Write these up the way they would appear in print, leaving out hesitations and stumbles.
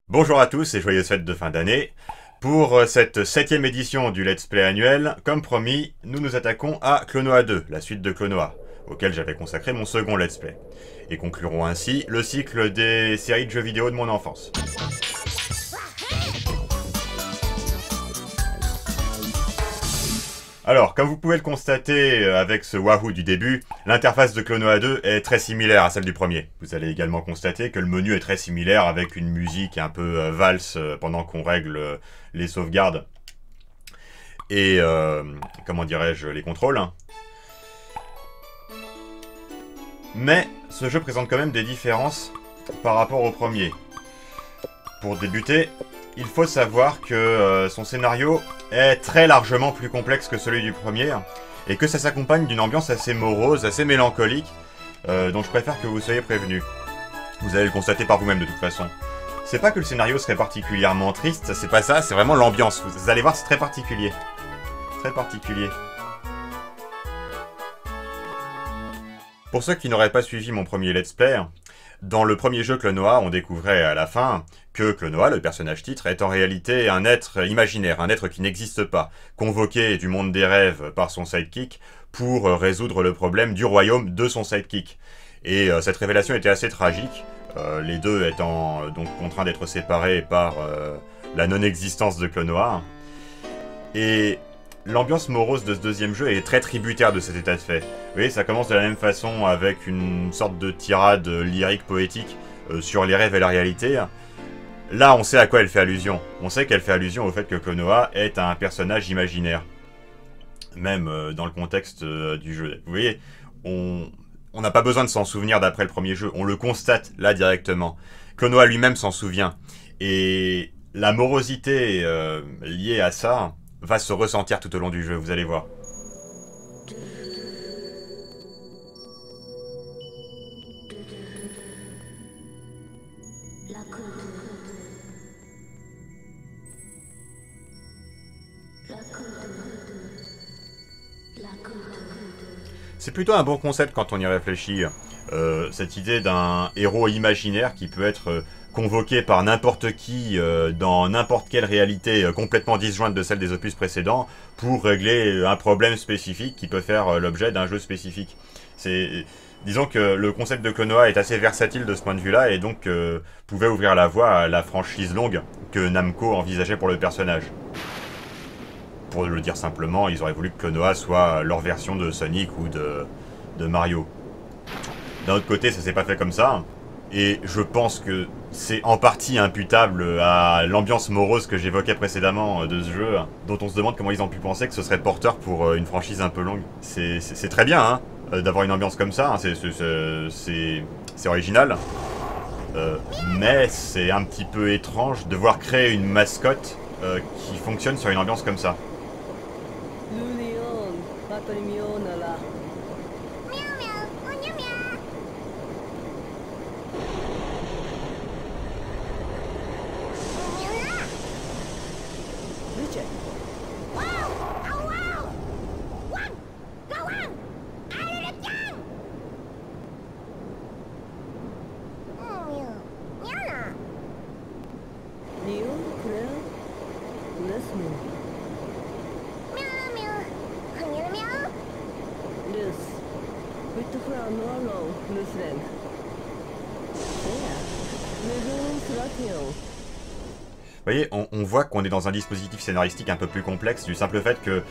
Bonjour à tous et joyeuses fêtes de fin d'année. Pour cette 7ème édition du Let's Play annuel, comme promis, nous nous attaquons à Klonoa 2, la suite de Klonoa, auquel j'avais consacré mon second Let's Play. Et conclurons ainsi le cycle des séries de jeux vidéo de mon enfance. Alors, comme vous pouvez le constater avec ce Wahoo du début, l'interface de Klonoa 2 est très similaire à celle du premier. Vous allez également constater que le menu est très similaire avec une musique un peu valse pendant qu'on règle les sauvegardes et, comment dirais-je, les contrôles. Mais ce jeu présente quand même des différences par rapport au premier. Pour débuter, il faut savoir que son scénario est très largement plus complexe que celui du premier, et que ça s'accompagne d'une ambiance assez morose, assez mélancolique, dont je préfère que vous soyez prévenus. Vous allez le constater par vous-même de toute façon. C'est pas que le scénario serait particulièrement triste, c'est pas ça, c'est vraiment l'ambiance. Vous allez voir, c'est très particulier. Très particulier. Pour ceux qui n'auraient pas suivi mon premier let's play, dans le premier jeu Klonoa, on découvrait à la fin que Klonoa, le personnage titre, est en réalité un être imaginaire, un être qui n'existe pas, convoqué du monde des rêves par son sidekick pour résoudre le problème du royaume de son sidekick. Et cette révélation était assez tragique, les deux étant donc contraints d'être séparés par la non-existence de Klonoa. Et l'ambiance morose de ce deuxième jeu est très tributaire de cet état de fait. Vous voyez, ça commence de la même façon avec une sorte de tirade lyrique poétique sur les rêves et la réalité. Là, on sait à quoi elle fait allusion. On sait qu'elle fait allusion au fait que Klonoa est un personnage imaginaire. Même dans le contexte du jeu. Vous voyez, on n'a pas besoin de s'en souvenir d'après le premier jeu. On le constate là directement. Klonoa lui-même s'en souvient. Et la morosité liée à ça va se ressentir tout au long du jeu, vous allez voir. C'est plutôt un bon concept quand on y réfléchit. Cette idée d'un héros imaginaire qui peut être convoqué par n'importe qui dans n'importe quelle réalité complètement disjointe de celle des opus précédents pour régler un problème spécifique qui peut faire l'objet d'un jeu spécifique. Disons que le concept de Klonoa est assez versatile de ce point de vue-là et donc pouvait ouvrir la voie à la franchise longue que Namco envisageait pour le personnage. Pour le dire simplement, ils auraient voulu que Klonoa soit leur version de Sonic ou de Mario. D'un autre côté, ça s'est pas fait comme ça. Et je pense que c'est en partie imputable à l'ambiance morose que j'évoquais précédemment de ce jeu, dont on se demande comment ils ont pu penser que ce serait porteur pour une franchise un peu longue. C'est très bien hein, d'avoir une ambiance comme ça, hein, c'est original. Mais c'est un petit peu étrange de voir créer une mascotte qui fonctionne sur une ambiance comme ça. Vous voyez, on voit qu'on est dans un dispositif scénaristique un peu plus complexe du simple fait que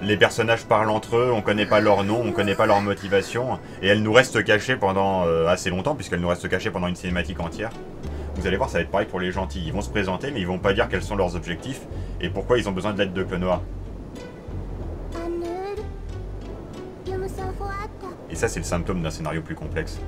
les personnages parlent entre eux, on connaît pas leur nom, on connaît pas leur motivation, et elles nous restent cachées pendant assez longtemps, puisqu'elles nous restent cachées pendant une cinématique entière. Vous allez voir, ça va être pareil pour les gentils. Ils vont se présenter, mais ils vont pas dire quels sont leurs objectifs, et pourquoi ils ont besoin de l'aide de Klonoa. Et ça, c'est le symptôme d'un scénario plus complexe.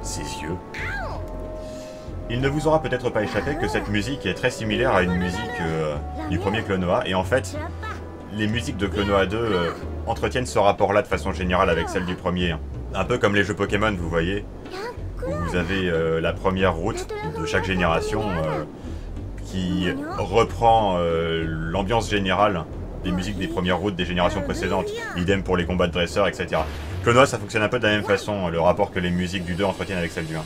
Ses yeux. Il ne vous aura peut-être pas échappé que cette musique est très similaire à une musique du premier Klonoa, et en fait, les musiques de Klonoa 2 entretiennent ce rapport-là de façon générale avec celle du premier. Un peu comme les jeux Pokémon, vous voyez, où vous vous avez la première route de chaque génération qui reprend l'ambiance générale des musiques des premières routes des générations précédentes. Idem pour les combats de dresseurs, etc. Klonoa, ça fonctionne un peu de la même façon, le rapport que les musiques du 2 entretiennent avec celles du 1.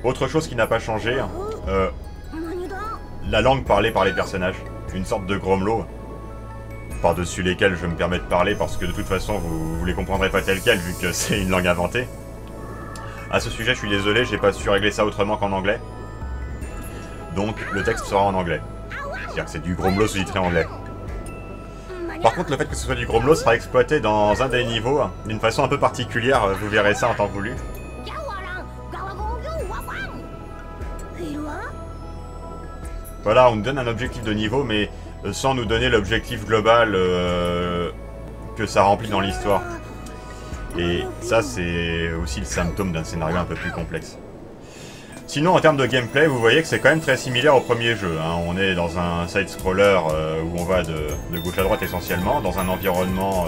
Autre chose qui n'a pas changé, la langue parlée par les personnages. Une sorte de grommelot, par-dessus lesquels je me permets de parler parce que de toute façon vous les comprendrez pas tel quel vu que c'est une langue inventée. À ce sujet, je suis désolé, j'ai pas su régler ça autrement qu'en anglais. Donc le texte sera en anglais. C'est-à-dire que c'est du grommelot sous-titré anglais. Par contre, le fait que ce soit du grommelot sera exploité dans un des niveaux d'une façon un peu particulière, vous verrez ça en temps voulu. Voilà, on nous donne un objectif de niveau, mais sans nous donner l'objectif global que ça remplit dans l'histoire. Et ça, c'est aussi le symptôme d'un scénario un peu plus complexe. Sinon, en termes de gameplay, vous voyez que c'est quand même très similaire au premier jeu. Hein. On est dans un side-scroller où on va de gauche à droite essentiellement, dans un environnement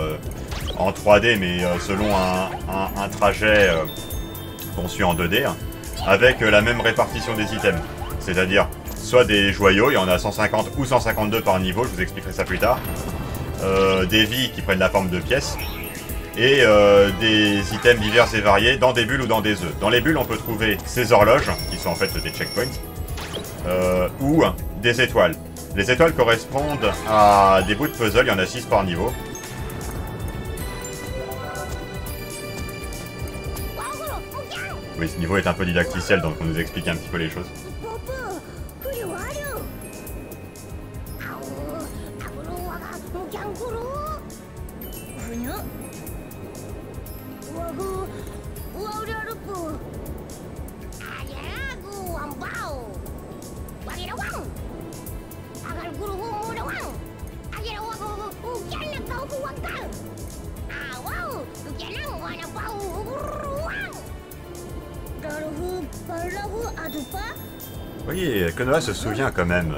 en 3D, mais selon un trajet conçu en 2D, hein, avec la même répartition des items. C'est-à-dire soit des joyaux, il y en a 150 ou 152 par niveau, je vous expliquerai ça plus tard. Des vies qui prennent la forme de pièces. Et des items divers et variés dans des bulles ou dans des œufs. Dans les bulles, on peut trouver ces horloges, qui sont en fait des checkpoints, ou des étoiles. Les étoiles correspondent à des bouts de puzzle, il y en a 6 par niveau. Oui, ce niveau est un peu didacticiel, donc on nous explique un petit peu les choses. Oui, Klonoa se souvient quand même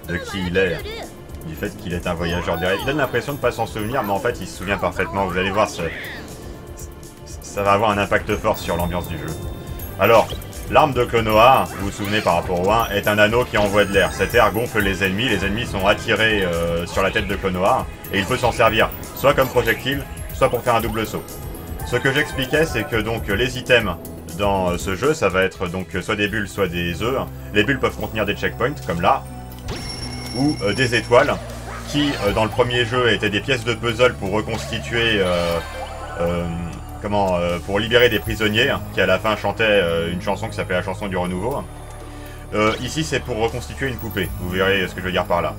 de qui il est, du fait qu'il est un voyageur derrière. Il donne l'impression de ne pas s'en souvenir, mais en fait il se souvient parfaitement. Vous allez voir, ça va avoir un impact fort sur l'ambiance du jeu. Alors, l'arme de Klonoa, vous vous souvenez par rapport au 1, est un anneau qui envoie de l'air. Cet air gonfle les ennemis sont attirés sur la tête de Klonoa, et il peut s'en servir soit comme projectile, soit pour faire un double saut. Ce que j'expliquais, c'est que donc les items dans ce jeu, ça va être donc soit des bulles, soit des œufs. Les bulles peuvent contenir des checkpoints, comme là, ou des étoiles, qui dans le premier jeu étaient des pièces de puzzle pour reconstituer, pour libérer des prisonniers, qui à la fin chantaient une chanson qui s'appelait la chanson du renouveau. Ici, c'est pour reconstituer une poupée, vous verrez ce que je veux dire par là.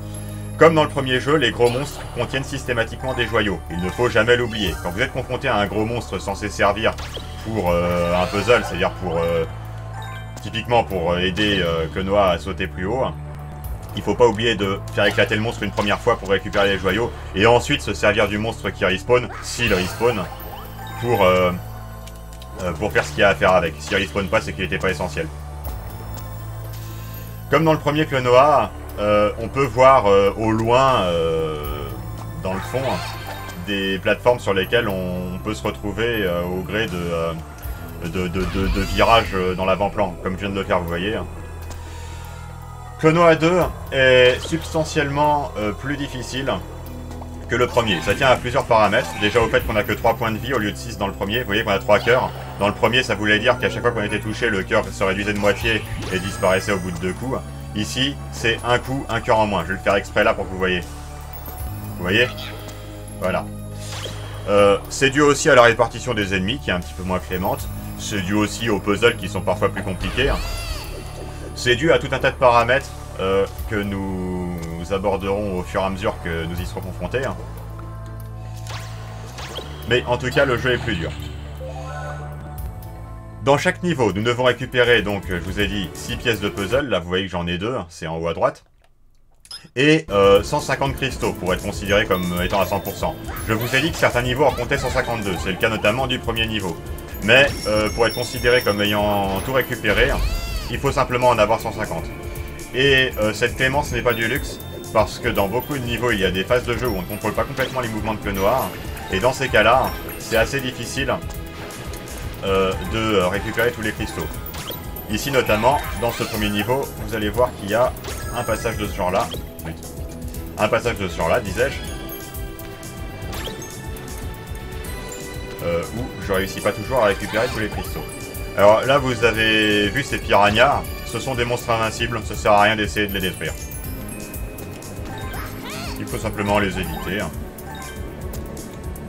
Comme dans le premier jeu, les gros monstres contiennent systématiquement des joyaux. Il ne faut jamais l'oublier. Quand vous êtes confronté à un gros monstre censé servir pour un puzzle, c'est-à-dire pour typiquement pour aider Klonoa à sauter plus haut, il faut pas oublier de faire éclater le monstre une première fois pour récupérer les joyaux, et ensuite se servir du monstre qui respawn, s'il respawn, pour faire ce qu'il y a à faire avec. S'il respawn pas, c'est qu'il n'était pas essentiel. Comme dans le premier Klonoa, on peut voir au loin, dans le fond, des plateformes sur lesquelles on peut se retrouver au gré de virages dans l'avant-plan, comme je viens de le faire, vous voyez. Klonoa 2 est substantiellement plus difficile que le premier. Ça tient à plusieurs paramètres. Déjà au fait qu'on a que 3 points de vie au lieu de 6 dans le premier. Vous voyez qu'on a 3 cœurs. Dans le premier, ça voulait dire qu'à chaque fois qu'on était touché, le cœur se réduisait de moitié et disparaissait au bout de 2 coups. Ici, c'est un coup, un cœur en moins. Je vais le faire exprès là pour que vous voyez. Vous voyez? Voilà. C'est dû aussi à la répartition des ennemis qui est un petit peu moins clémente. C'est dû aussi aux puzzles qui sont parfois plus compliqués. C'est dû à tout un tas de paramètres que nous aborderons au fur et à mesure que nous y serons confrontés. Mais en tout cas, le jeu est plus dur. Dans chaque niveau, nous devons récupérer, donc, je vous ai dit, 6 pièces de puzzle. Là, vous voyez que j'en ai 2, c'est en haut à droite. Et 150 cristaux, pour être considéré comme étant à 100%. Je vous ai dit que certains niveaux en comptaient 152, c'est le cas notamment du premier niveau. Mais, pour être considéré comme ayant tout récupéré, il faut simplement en avoir 150. Et cette clémence n'est pas du luxe, parce que dans beaucoup de niveaux, il y a des phases de jeu où on ne contrôle pas complètement les mouvements de Clenoir, et dans ces cas-là, c'est assez difficile de récupérer tous les cristaux. Ici notamment, dans ce premier niveau, vous allez voir qu'il y a un passage de ce genre-là. Un passage de ce genre-là, disais-je. Où je réussis pas toujours à récupérer tous les cristaux. Alors là, vous avez vu ces piranhas. Ce sont des monstres invincibles, ça sert à rien d'essayer de les détruire. Il faut simplement les éviter.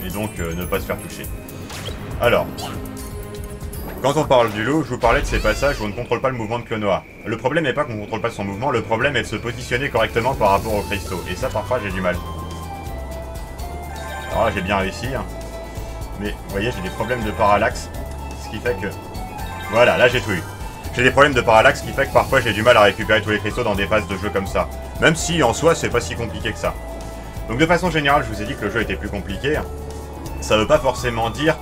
Et donc ne pas se faire toucher. Alors, quand on parle du loup, je vous parlais de ces passages où on ne contrôle pas le mouvement de Clenoir. Le problème n'est pas qu'on ne contrôle pas son mouvement, le problème est de se positionner correctement par rapport aux cristaux. Et ça, parfois, j'ai du mal. Alors là, j'ai bien réussi. Mais, vous voyez, j'ai des problèmes de parallaxe. Ce qui fait que... Voilà, là, j'ai tout eu. J'ai des problèmes de parallaxe, ce qui fait que parfois, j'ai du mal à récupérer tous les cristaux dans des phases de jeu comme ça. Même si, en soi, c'est pas si compliqué que ça. Donc, de façon générale, je vous ai dit que le jeu était plus compliqué. Ça veut pas forcément dire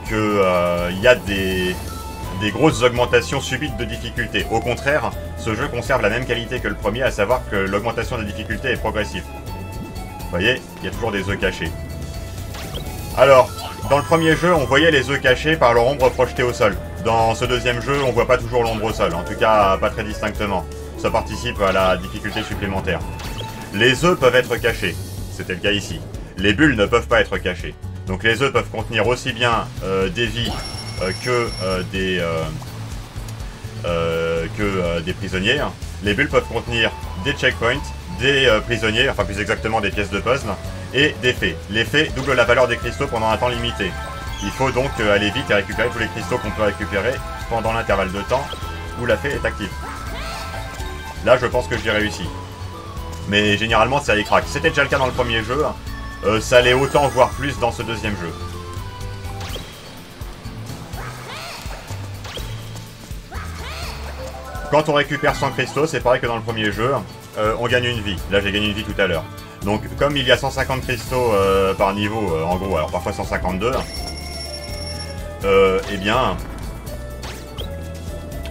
qu'il y a des grosses augmentations subites de difficulté. Au contraire, ce jeu conserve la même qualité que le premier, à savoir que l'augmentation de difficulté est progressive. Vous voyez, il y a toujours des œufs cachés. Alors, dans le premier jeu, on voyait les œufs cachés par leur ombre projetée au sol. Dans ce deuxième jeu, on voit pas toujours l'ombre au sol, en tout cas pas très distinctement. Ça participe à la difficulté supplémentaire. Les œufs peuvent être cachés, c'était le cas ici. Les bulles ne peuvent pas être cachées. Donc les œufs peuvent contenir aussi bien des vies que des prisonniers. Les bulles peuvent contenir des checkpoints, des prisonniers, enfin plus exactement des pièces de puzzle, et des fées. Les fées doublent la valeur des cristaux pendant un temps limité. Il faut donc aller vite et récupérer tous les cristaux qu'on peut récupérer pendant l'intervalle de temps où la fée est active. Là, je pense que j'ai réussi. Mais généralement, ça y craque. C'était déjà le cas dans le premier jeu. Ça l'est autant, voire plus, dans ce deuxième jeu. Quand on récupère 100 cristaux, c'est pareil que dans le premier jeu, on gagne une vie. Là, j'ai gagné une vie tout à l'heure. Donc, comme il y a 150 cristaux par niveau, en gros, alors parfois 152, eh bien,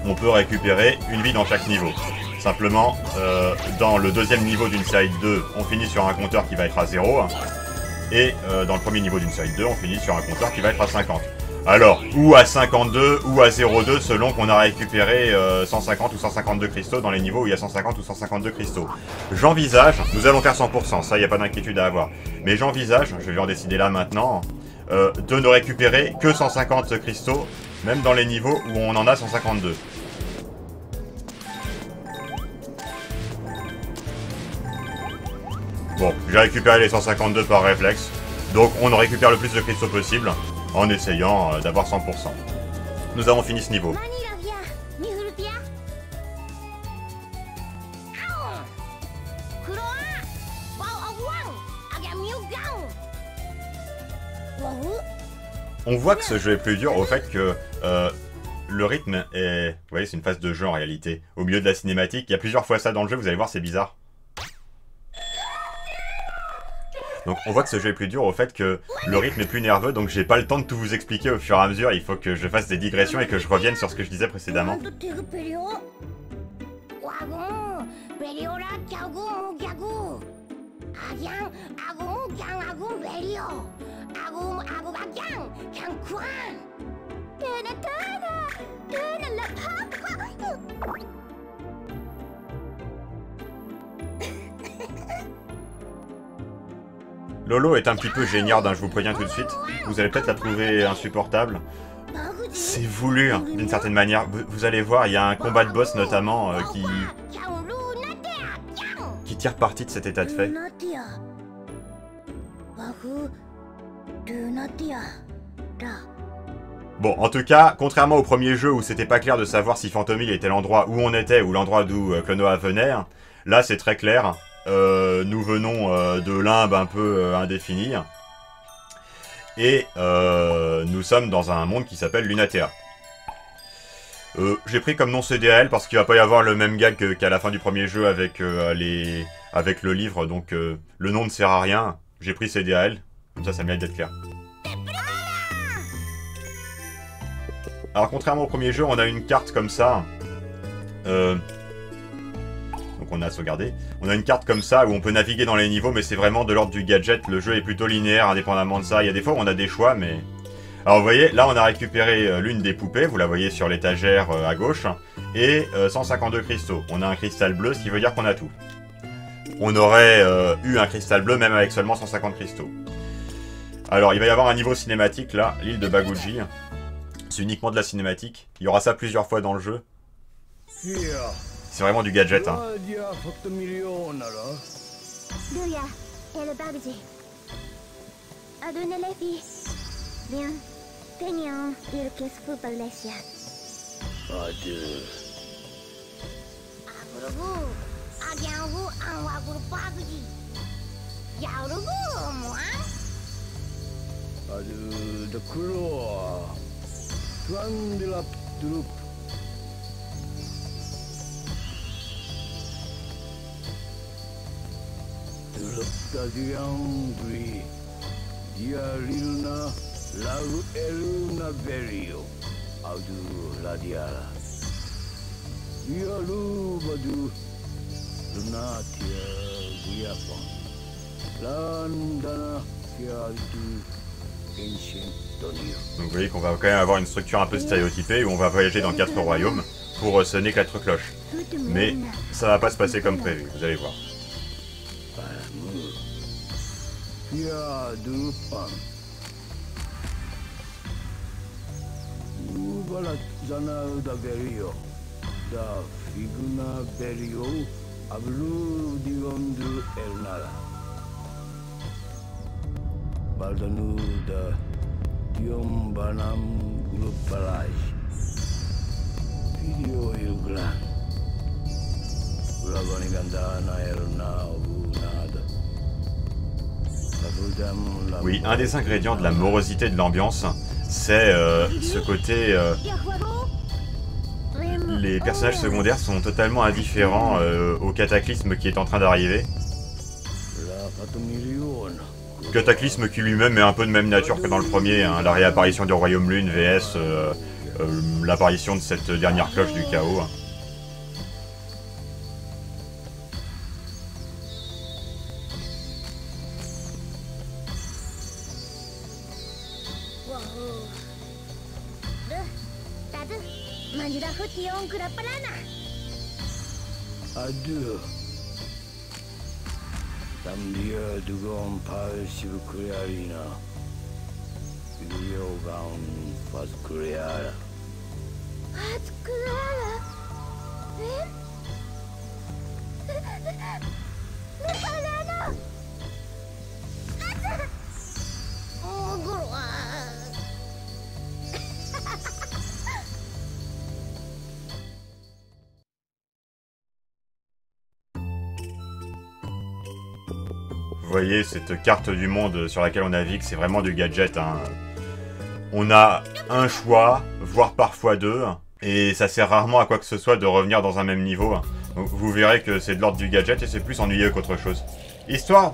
on peut récupérer une vie dans chaque niveau. Simplement, dans le deuxième niveau d'une série de 2, on finit sur un compteur qui va être à 0. Et dans le premier niveau d'une série de 2, on finit sur un compteur qui va être à 50. Alors, ou à 52, ou à 0,2, selon qu'on a récupéré 150 ou 152 cristaux dans les niveaux où il y a 150 ou 152 cristaux. J'envisage, nous allons faire 100%, ça, il n'y a pas d'inquiétude à avoir. Mais j'envisage, je vais en décider là maintenant, de ne récupérer que 150 cristaux, même dans les niveaux où on en a 152. Bon, j'ai récupéré les 152 par réflexe, donc on en récupère le plus de cristaux possible, en essayant d'avoir 100%. Nous avons fini ce niveau. On voit que ce jeu est plus dur au fait que le rythme est... Vous voyez, c'est une phase de jeu en réalité. Au milieu de la cinématique, il y a plusieurs fois ça dans le jeu, vous allez voir, c'est bizarre. Donc on voit que ce jeu est plus dur au fait que le rythme est plus nerveux, donc j'ai pas le temps de tout vous expliquer au fur et à mesure, il faut que je fasse des digressions et que je revienne sur ce que je disais précédemment. Lolo est un petit peu géniarde, hein, je vous préviens tout de suite. Vous allez peut-être la trouver insupportable. C'est voulu, hein, d'une certaine manière. Vous allez voir, il y a un combat de boss notamment qui tire parti de cet état de fait. Bon, en tout cas, contrairement au premier jeu où c'était pas clair de savoir si Phantomile était l'endroit où on était ou l'endroit d'où Clonoa venait, là c'est très clair. Nous venons de limbe un peu indéfini. Et nous sommes dans un monde qui s'appelle Lunatea. J'ai pris comme nom CDL parce qu'il va pas y avoir le même gag qu'à la fin du premier jeu avec, avec le livre. Donc le nom ne sert à rien. J'ai pris CDL. Comme ça mérite d'être clair. Alors contrairement au premier jeu, on a une carte comme ça. Donc on a sauvegardé. On a une carte comme ça où on peut naviguer dans les niveaux, mais c'est vraiment de l'ordre du gadget. Le jeu est plutôt linéaire, indépendamment de ça. Il y a des fois où on a des choix, mais... Alors vous voyez, là on a récupéré l'une des poupées, vous la voyez sur l'étagère à gauche, et 152 cristaux. On a un cristal bleu, ce qui veut dire qu'on a tout. On aurait eu un cristal bleu même avec seulement 150 cristaux. Alors il va y avoir un niveau cinématique là, l'île de Baguji. C'est uniquement de la cinématique. Il y aura ça plusieurs fois dans le jeu. C'est vraiment du gadget, hein. Bien, Peñón, Irkes Pupalesia. Agrubu, Agiangu, Anwaguru Paguji. Yaurubu, moi. The Kuro, Tuan de la Drup. Drup Taziangri, Diarilna. Lagu Eluna Berio, Audu Ladiala. Yalu Badu, Lunatia Guiapon. Landana Fiatu, Ancient Donio. Donc vous voyez qu'on va quand même avoir une structure un peu stéréotypée où on va voyager dans 4 royaumes pour sonner 4 cloches. Mais ça va pas se passer comme prévu, vous allez voir. Voilà, Zana da Berio, da Figuna Berio, Ablu Digondu Elnara. Baldanu da Diombanam Grupalaj. Video Ilglan. Ulabanigandana Elna Obunada. Oui, un des ingrédients de la morosité de l'ambiance, c'est ce côté... les personnages secondaires sont totalement indifférents au cataclysme qui est en train d'arriver. Cataclysme qui lui-même est un peu de même nature que dans le premier, hein, la réapparition du Royaume Lune vs l'apparition de cette dernière cloche du chaos. Adieu. Tamdia Dugon Palsiv Kuriarina. Yogan Faz Kuriara. Faz Kuriara? Oh, Guru. Vous voyez, cette carte du monde sur laquelle on navigue, c'est vraiment du gadget, hein. On a un choix, voire parfois deux, et ça sert rarement à quoi que ce soit de revenir dans un même niveau. Donc, vous verrez que c'est de l'ordre du gadget et c'est plus ennuyeux qu'autre chose. Histoire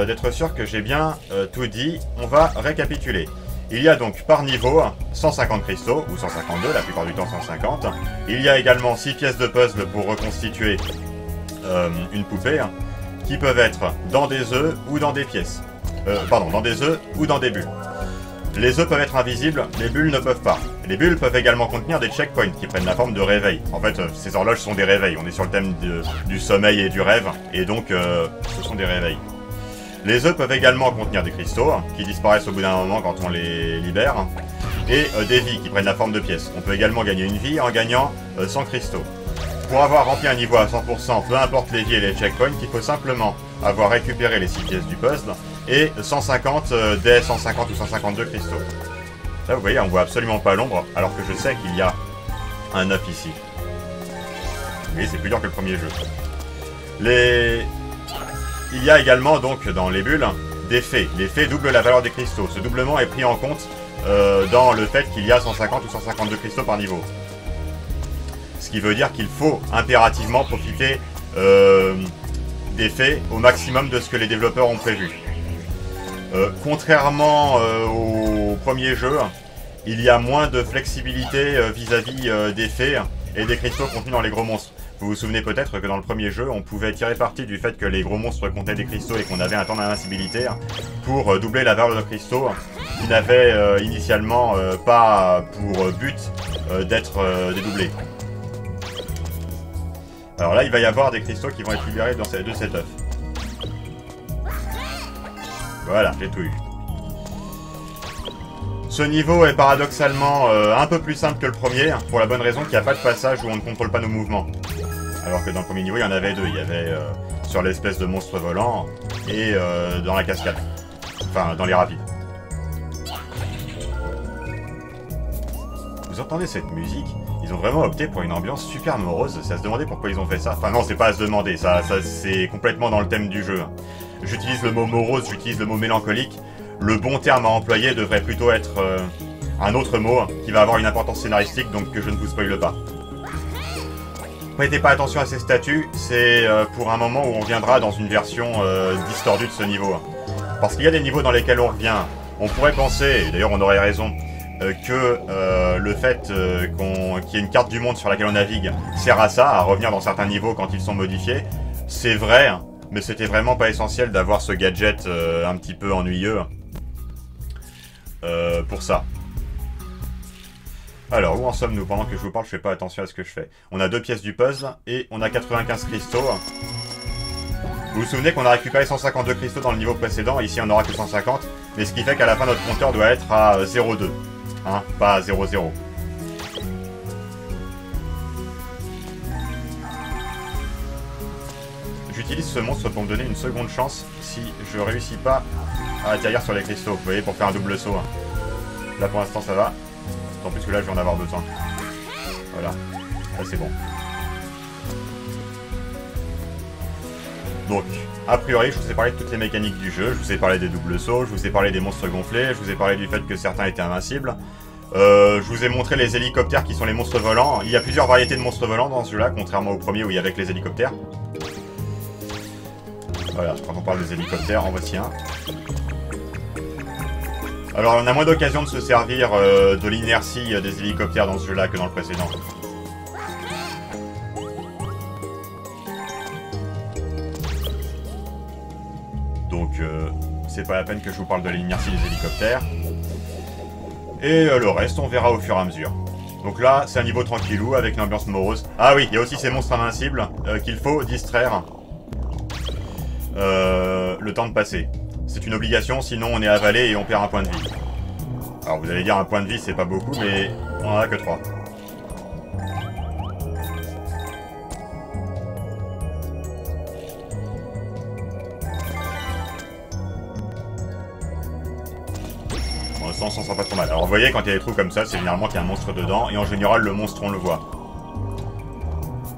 d'être sûr que j'ai bien tout dit, on va récapituler. Il y a donc par niveau 150 cristaux, ou 152, la plupart du temps 150. Il y a également 6 pièces de puzzle pour reconstituer une poupée, qui peuvent être dans des œufs ou dans des pièces. Pardon, dans des œufs ou dans des bulles. Les œufs peuvent être invisibles, les bulles ne peuvent pas. Les bulles peuvent également contenir des checkpoints qui prennent la forme de réveil. En fait, ces horloges sont des réveils. On est sur le thème du sommeil et du rêve, et donc ce sont des réveils. Les œufs peuvent également contenir des cristaux, qui disparaissent au bout d'un moment quand on les libère, et des vies qui prennent la forme de pièces. On peut également gagner une vie en gagnant 100 cristaux. Pour avoir rempli un niveau à 100%, peu importe les vies et les checkpoints, il faut simplement avoir récupéré les 6 pièces du puzzle et 150 des 150 ou 152 cristaux. Là, vous voyez, on voit absolument pas l'ombre, alors que je sais qu'il y a un œuf ici. Oui, c'est plus dur que le premier jeu. Il y a également, donc, dans les bulles, des fées. Les fées doublent la valeur des cristaux. Ce doublement est pris en compte dans le fait qu'il y a 150 ou 152 cristaux par niveau. Ce qui veut dire qu'il faut impérativement profiter des fées au maximum de ce que les développeurs ont prévu. Contrairement au premier jeu, il y a moins de flexibilité vis-à-vis des fées et des cristaux contenus dans les gros monstres. Vous vous souvenez peut-être que dans le premier jeu, on pouvait tirer parti du fait que les gros monstres contenaient des cristaux et qu'on avait un temps d'invincibilité pour doubler la valeur de nos cristaux, qui n'avaient initialement pas pour but d'être dédoublés. Alors là, il va y avoir des cristaux qui vont être libérés de cet œuf. Voilà, j'ai tout eu. Ce niveau est paradoxalement un peu plus simple que le premier, pour la bonne raison qu'il n'y a pas de passage où on ne contrôle pas nos mouvements. Alors que dans le premier niveau, il y en avait deux. Il y avait sur l'espèce de monstre volant et dans la cascade. Enfin, dans les rapides. Vous entendez cette musique? Ils ont vraiment opté pour une ambiance super morose. C'est à se demander pourquoi ils ont fait ça. Enfin non, c'est pas à se demander. Ça c'est complètement dans le thème du jeu. J'utilise le mot morose, j'utilise le mot mélancolique. Le bon terme à employer devrait plutôt être un autre mot qui va avoir une importance scénaristique, donc que je ne vous spoile pas. Prêtez pas attention à ces statues, c'est pour un moment où on viendra dans une version distordue de ce niveau. Parce qu'il y a des niveaux dans lesquels on revient. On pourrait penser, et d'ailleurs on aurait raison, que le fait qu'il y ait une carte du monde sur laquelle on navigue sert à ça, à revenir dans certains niveaux quand ils sont modifiés. C'est vrai, mais c'était vraiment pas essentiel d'avoir ce gadget un petit peu ennuyeux pour ça. Alors, où en sommes-nous? Pendant que je vous parle, je fais pas attention à ce que je fais. On a 2 pièces du puzzle et on a 95 cristaux. Vous vous souvenez qu'on a récupéré 152 cristaux dans le niveau précédent, ici on n'aura que 150, mais ce qui fait qu'à la fin notre compteur doit être à 0,2, hein, pas à 0,0. J'utilise ce monstre pour me donner une seconde chance si je réussis pas à atterrir sur les cristaux, vous voyez, pour faire un double saut. Là pour l'instant ça va, tant plus que là je vais en avoir besoin. Voilà, là c'est bon. Donc, a priori, je vous ai parlé de toutes les mécaniques du jeu, je vous ai parlé des doubles sauts, je vous ai parlé des monstres gonflés, je vous ai parlé du fait que certains étaient invincibles. Je vous ai montré les hélicoptères qui sont les monstres volants. Il y a plusieurs variétés de monstres volants dans ce jeu-là, contrairement au premier où il y avait que les hélicoptères. Voilà, quand on parle des hélicoptères, en voici un. Alors, on a moins d'occasion de se servir de l'inertie des hélicoptères dans ce jeu-là que dans le précédent. Donc, c'est pas la peine que je vous parle de l'inertie des hélicoptères. Et le reste, on verra au fur et à mesure. Donc là, c'est un niveau tranquillou, avec une ambiance morose. Ah oui, il y a aussi ces monstres invincibles qu'il faut distraire le temps de passer. C'est une obligation, sinon on est avalé et on perd un point de vie. Alors vous allez dire, un point de vie, c'est pas beaucoup, mais on en a que 3. On s'en sent pas trop mal. Alors vous voyez, quand il y a des trous comme ça, c'est généralement qu'il y a un monstre dedans, et en général le monstre on le voit.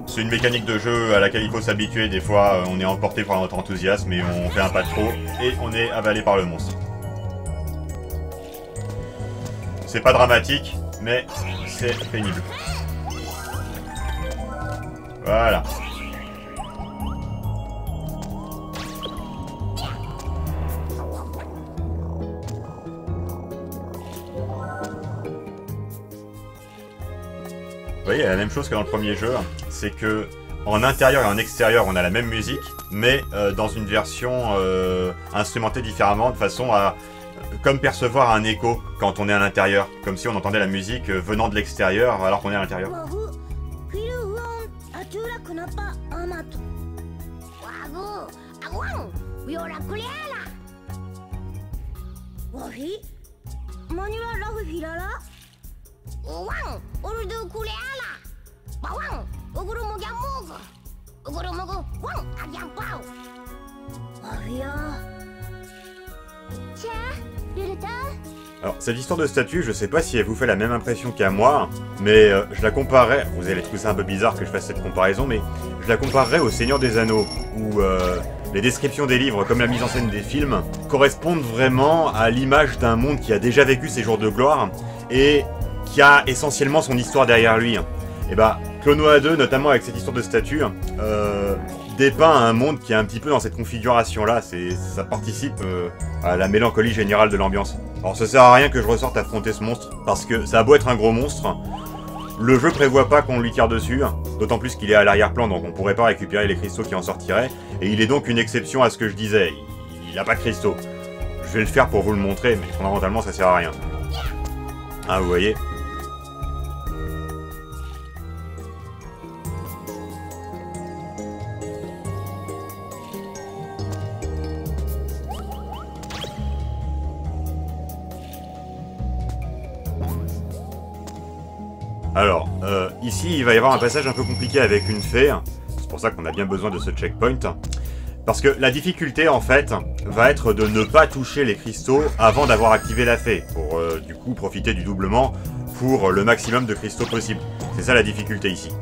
C'est une mécanique de jeu à laquelle il faut s'habituer, des fois on est emporté par notre enthousiasme et on fait un pas de trop, et on est avalé par le monstre. C'est pas dramatique, mais c'est pénible. Voilà. Vous voyez, la même chose que dans le premier jeu, c'est que en intérieur et en extérieur, on a la même musique, mais dans une version instrumentée différemment, de façon à comme percevoir un écho quand on est à l'intérieur, comme si on entendait la musique venant de l'extérieur alors qu'on est à l'intérieur. Alors, cette histoire de statue, je sais pas si elle vous fait la même impression qu'à moi, mais je la comparerais, vous allez trouver ça un peu bizarre que je fasse cette comparaison, mais je la comparerais au Seigneur des Anneaux, où les descriptions des livres, comme la mise en scène des films, correspondent vraiment à l'image d'un monde qui a déjà vécu ses jours de gloire, et qui a essentiellement son histoire derrière lui. Et bah, Klonoa 2, notamment avec cette histoire de statue, dépeint un monde qui est un petit peu dans cette configuration-là. Ça participe à la mélancolie générale de l'ambiance. Alors ça sert à rien que je ressorte affronter ce monstre, parce que ça a beau être un gros monstre, Le jeu prévoit pas qu'on lui tire dessus, d'autant plus qu'il est à l'arrière-plan, donc on pourrait pas récupérer les cristaux qui en sortiraient, et il est donc une exception à ce que je disais. Il a pas de cristaux. Je vais le faire pour vous le montrer, mais fondamentalement ça sert à rien. Ah, vous voyez? Alors, ici, il va y avoir un passage un peu compliqué avec une fée. C'est pour ça qu'on a bien besoin de ce checkpoint. Parce que la difficulté, en fait, va être de ne pas toucher les cristaux avant d'avoir activé la fée. Pour, du coup, profiter du doublement pour le maximum de cristaux possible. C'est ça la difficulté ici.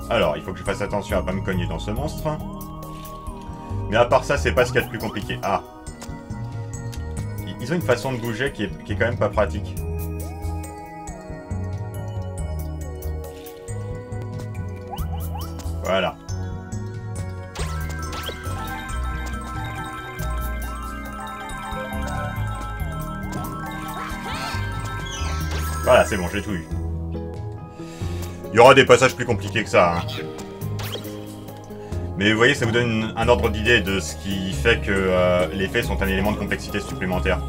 Alors, il faut que je fasse attention à pas me cogner dans ce monstre. Mais à part ça, c'est pas ce qu'il y a de plus compliqué. Ah. Ils ont une façon de bouger qui est quand même pas pratique. Voilà. Voilà, c'est bon, j'ai tout eu. Il y aura des passages plus compliqués que ça. Hein. Mais vous voyez, ça vous donne un ordre d'idée de ce qui fait que les fées sont un élément de complexité supplémentaire.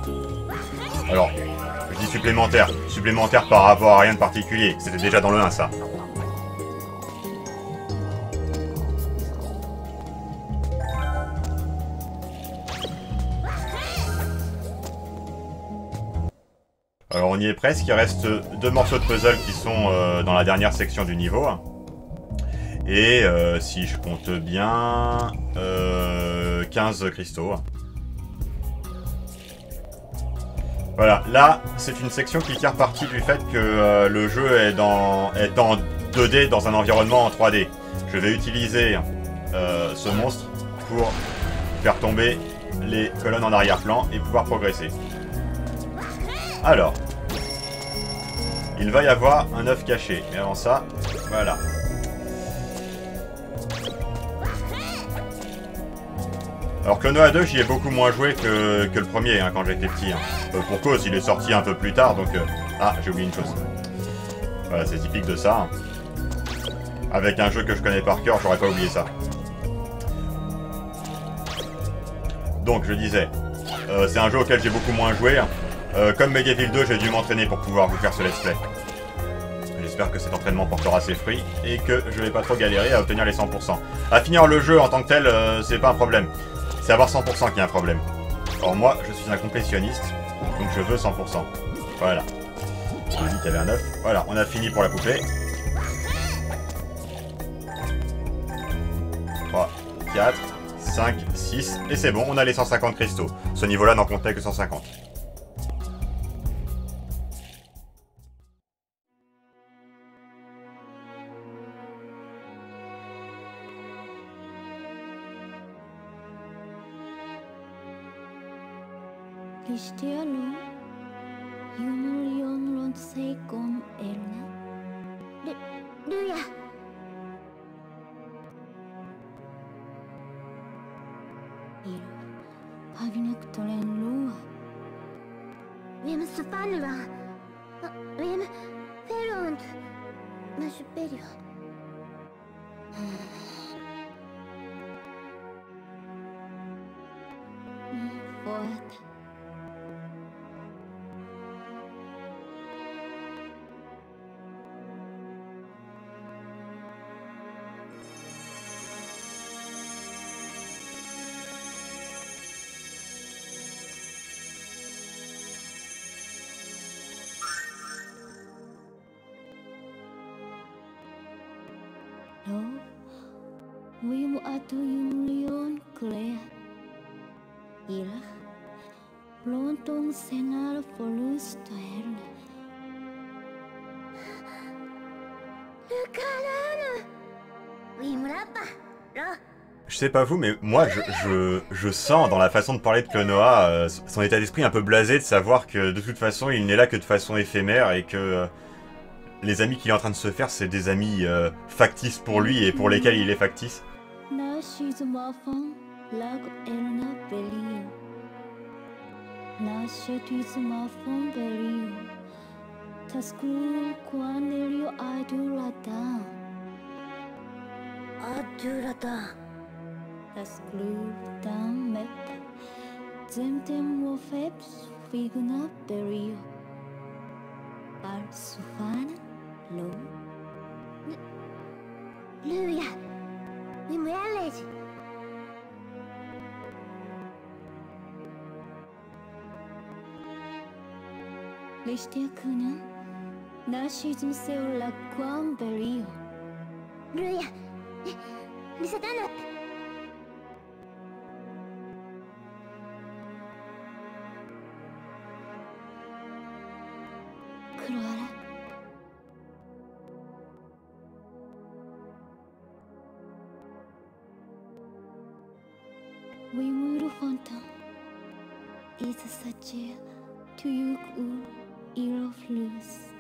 Alors, je dis supplémentaire. Supplémentaire par rapport à rien de particulier. C'était déjà dans le 1, ça. Alors on y est presque, il reste 2 morceaux de puzzle qui sont dans la dernière section du niveau. Et si je compte bien, 15 cristaux. Voilà, là c'est une section qui tire parti du fait que le jeu est en 2D dans un environnement en 3D. Je vais utiliser ce monstre pour faire tomber les colonnes en arrière-plan et pouvoir progresser. Alors, il va y avoir un œuf caché, mais avant ça, voilà. Alors Klonoa 2, j'y ai beaucoup moins joué que le premier, hein, quand j'étais petit. Hein. Pour cause, il est sorti un peu plus tard, donc... Ah, j'ai oublié une chose. Voilà, c'est typique de ça. Avec un jeu que je connais par cœur, j'aurais pas oublié ça. Donc, je disais, c'est un jeu auquel j'ai beaucoup moins joué. Comme Medieval 2, j'ai dû m'entraîner pour pouvoir vous faire ce let's play. J'espère que cet entraînement portera ses fruits et que je vais pas trop galérer à obtenir les 100%. À finir le jeu en tant que tel, c'est pas un problème. C'est avoir 100% qui est un problème. Or moi, je suis un complétionniste, donc je veux 100%. Voilà. J'ai dit qu'il y avait un œuf. Voilà, on a fini pour la poupée. 3, 4, 5, 6, et c'est bon, on a les 150 cristaux. Ce niveau-là n'en comptait que 150. Cristiano, Yumurion Ronseikon Elna. Luya. Il Paginectoren Lua. Vim Safanura. Vim Ferond. Mashuperion. What? Lo, Wimu atu Yumlion Clea. Ira, Lontong Senar Folus Toerne. Le Kalana. Wimrapa, Lo. Je sais pas vous, mais moi, je sens dans la façon de parler de Klonoa son état d'esprit un peu blasé de savoir que de toute façon, il n'est là que de façon éphémère et que les amis qu'il est en train de se faire, c'est des amis factices pour lui et pour lesquels il est factice. Luya, Wimuelej. Listiakuna, Nashizm Seola Guam Berio. Luya, Lisadana. Clara. Wimuru Fontan is such a to you ear of loose.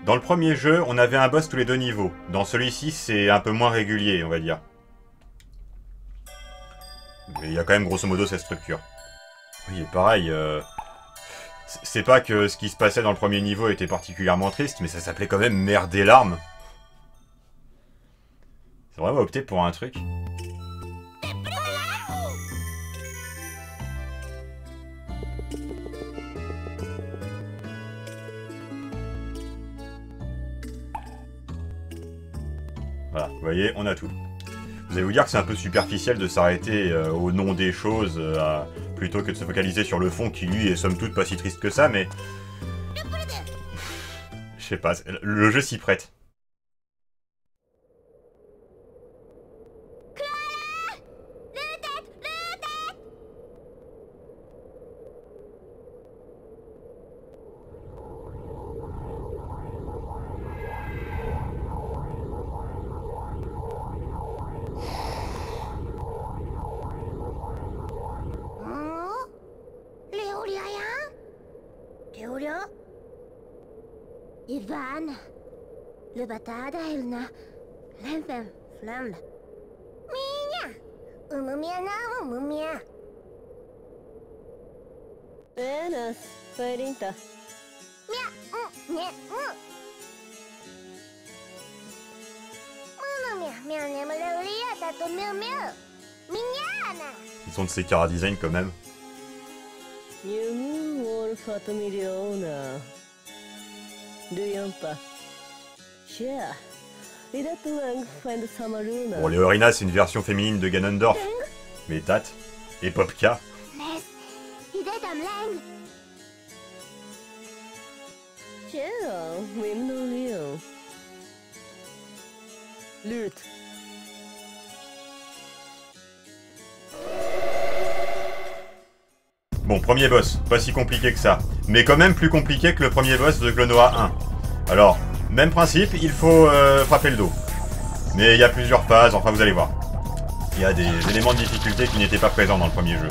Dans le premier jeu, on avait un boss tous les 2 niveaux. Dans celui-ci, c'est un peu moins régulier, on va dire. Mais il y a quand même grosso modo cette structure. Oui, et pareil, c'est pas que ce qui se passait dans le premier niveau était particulièrement triste, mais ça s'appelait quand même Mer des larmes. C'est vraiment opté pour un truc. Voilà, vous voyez, on a tout. Vous allez vous dire que c'est un peu superficiel de s'arrêter au nom des choses plutôt que de se focaliser sur le fond qui lui est somme toute pas si triste que ça, mais... Je sais pas, le jeu s'y prête. Ivan, le battada elna, l'enfant flamme. Mia, umumia na umumia. Buenas, Farinta. Mia, mia, mia, mia, tato mia, mia. Mignana. Ils ont de ces cara design quand même. Bon, Léorina, c'est une version féminine de Ganondorf. Mais Tat et Popka. Bon, premier boss, pas si compliqué que ça, mais quand même plus compliqué que le premier boss de Klonoa 1. Alors, même principe, il faut frapper le dos. Mais il y a plusieurs phases, enfin vous allez voir. Il y a des éléments de difficulté qui n'étaient pas présents dans le premier jeu.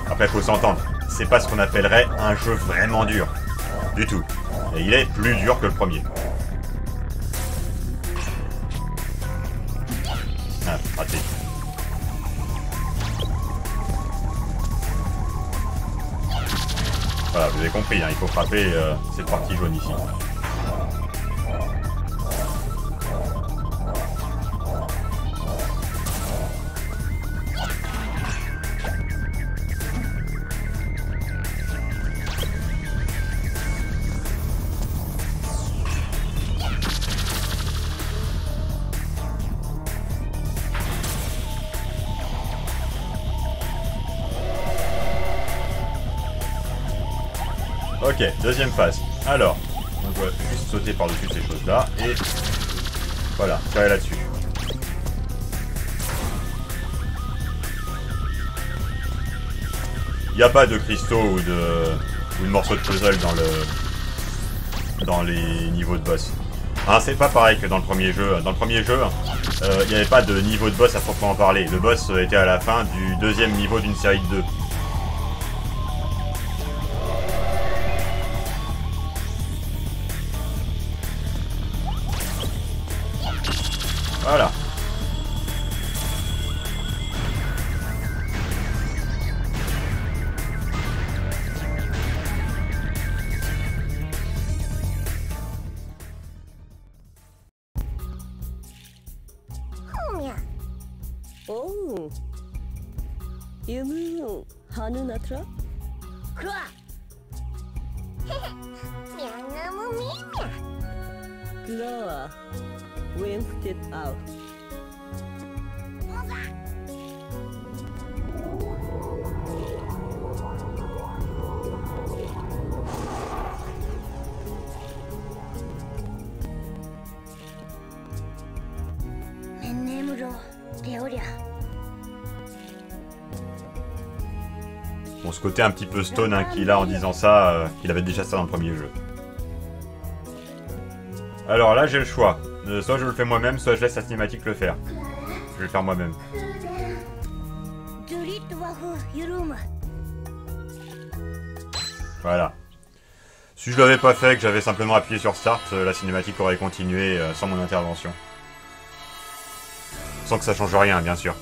Après, faut s'entendre, c'est pas ce qu'on appellerait un jeu vraiment dur. Du tout. Et il est plus dur que le premier. Ah, raté. Voilà, vous avez compris, hein, il faut frapper cette partie jaune ici. Ok, deuxième phase. Alors, on doit juste sauter par-dessus ces choses-là et voilà, tirer là-dessus. Il n'y a pas de cristaux ou de morceaux de puzzle dans les niveaux de boss. Hein, c'est pas pareil que dans le premier jeu. Dans le premier jeu, il n'y avait pas de niveau de boss à proprement parler. Le boss était à la fin du deuxième niveau d'une série de 2. Voilà. Oh. Yumu Hanunatra? Krua. Miangamu mimia. Gloa. Winked it out. Menemuro, Leoria. Bon, ce côté un petit peu stone hein, qu'il a en disant ça, il avait déjà ça dans le premier jeu. Alors là, j'ai le choix. Soit je le fais moi-même, soit je laisse la cinématique le faire. Je vais le faire moi-même. Voilà. Si je l'avais pas fait, que j'avais simplement appuyé sur Start, la cinématique aurait continué sans mon intervention. Sans que ça change rien, bien sûr.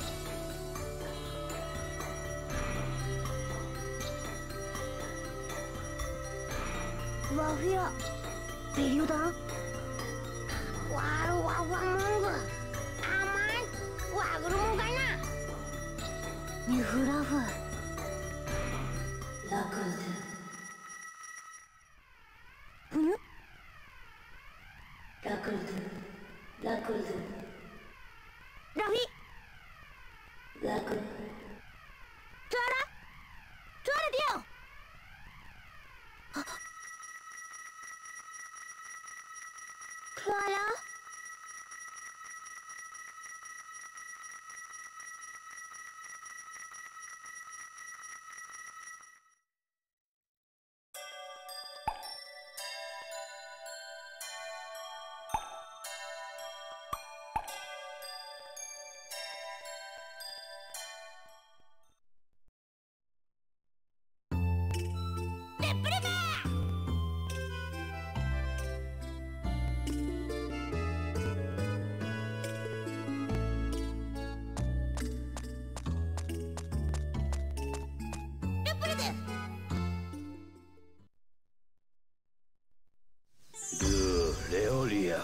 Leoria.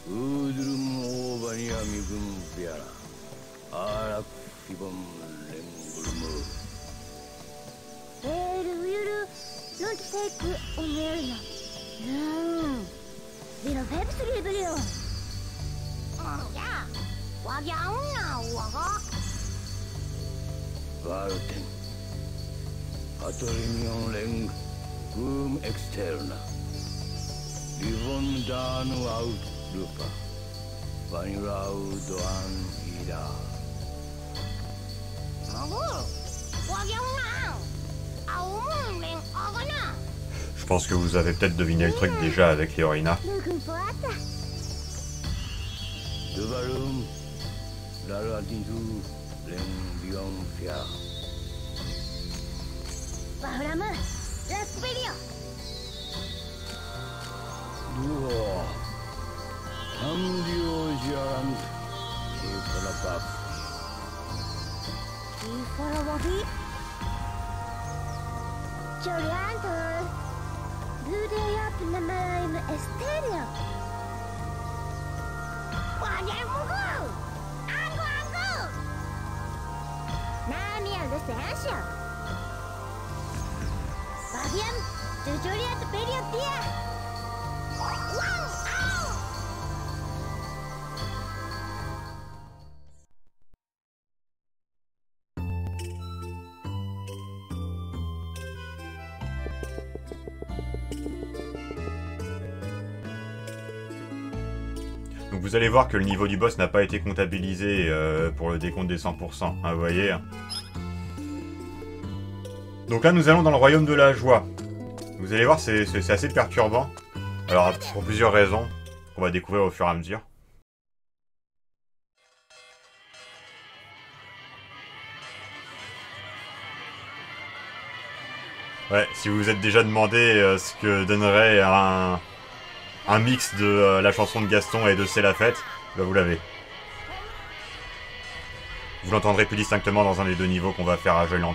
Udrum Ovania Migum Piara. Arak Fibum Lengulmu. Don't take Omerna. No. Little Pepsi Librio. Oh, yeah. Wagauna, Waga. Valten. Atorimion Leng. Gum Externa. Livon Danu Out Lupa. Vanirau Doan Ida. Mago. Wagauna. Aum Leng Ogana. Je pense que vous avez peut-être deviné le truc déjà avec Leorina. Dubarum. Laradindu. Leng Bion Fia. Bahram. Rasperia. Duo. Amdio Jaran. Kipalabak. Ifarawahi. Chorianto. Budaya Pinamaim Esteria. Wajamugu. Angu Angu. Namia Lucentia. Fabian, Juliet Periodia. Wow! Ow! Donc vous allez voir que le niveau du boss n'a pas été comptabilisé pour le décompte des 100%, hein, vous voyez. Donc là nous allons dans le royaume de la joie. Vous allez voir c'est assez perturbant. Alors, pour plusieurs raisons, qu'on va découvrir au fur et à mesure. Ouais, si vous vous êtes déjà demandé ce que donnerait un mix de la chanson de Gaston et de C'est la fête, bah vous l'avez. Vous l'entendrez plus distinctement dans un des deux niveaux qu'on va faire à Joyland.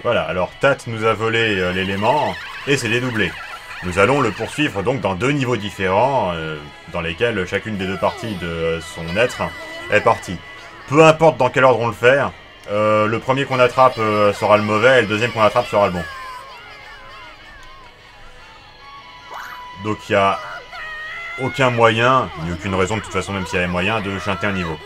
Voilà, alors Tat nous a volé l'élément et c'est dédoublé. Nous allons le poursuivre donc dans deux niveaux différents, dans lesquels chacune des deux parties de son être est partie. Peu importe dans quel ordre on le fait, le premier qu'on attrape sera le mauvais et le deuxième qu'on attrape sera le bon. Donc il n'y a aucun moyen, ni aucune raison de toute façon même s'il y avait moyen, de chanter un niveau.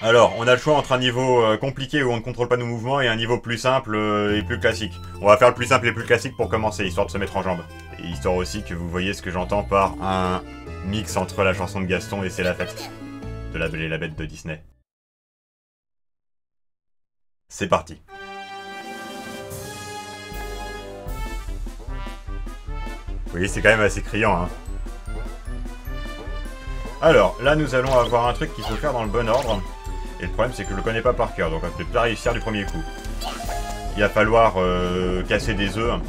Alors, on a le choix entre un niveau compliqué où on ne contrôle pas nos mouvements et un niveau plus simple et plus classique. On va faire le plus simple et le plus classique pour commencer, histoire de se mettre en jambes. Et histoire aussi que vous voyez ce que j'entends par un mix entre la chanson de Gaston et C'est la fête de La Belle et la Bête de Disney. C'est parti. Vous voyez, c'est quand même assez criant, hein. Alors, là, nous allons avoir un truc qu'il faut faire dans le bon ordre. Et le problème, c'est que je le connais pas par cœur, donc on va peut-être pas réussir du premier coup. Il va falloir casser des œufs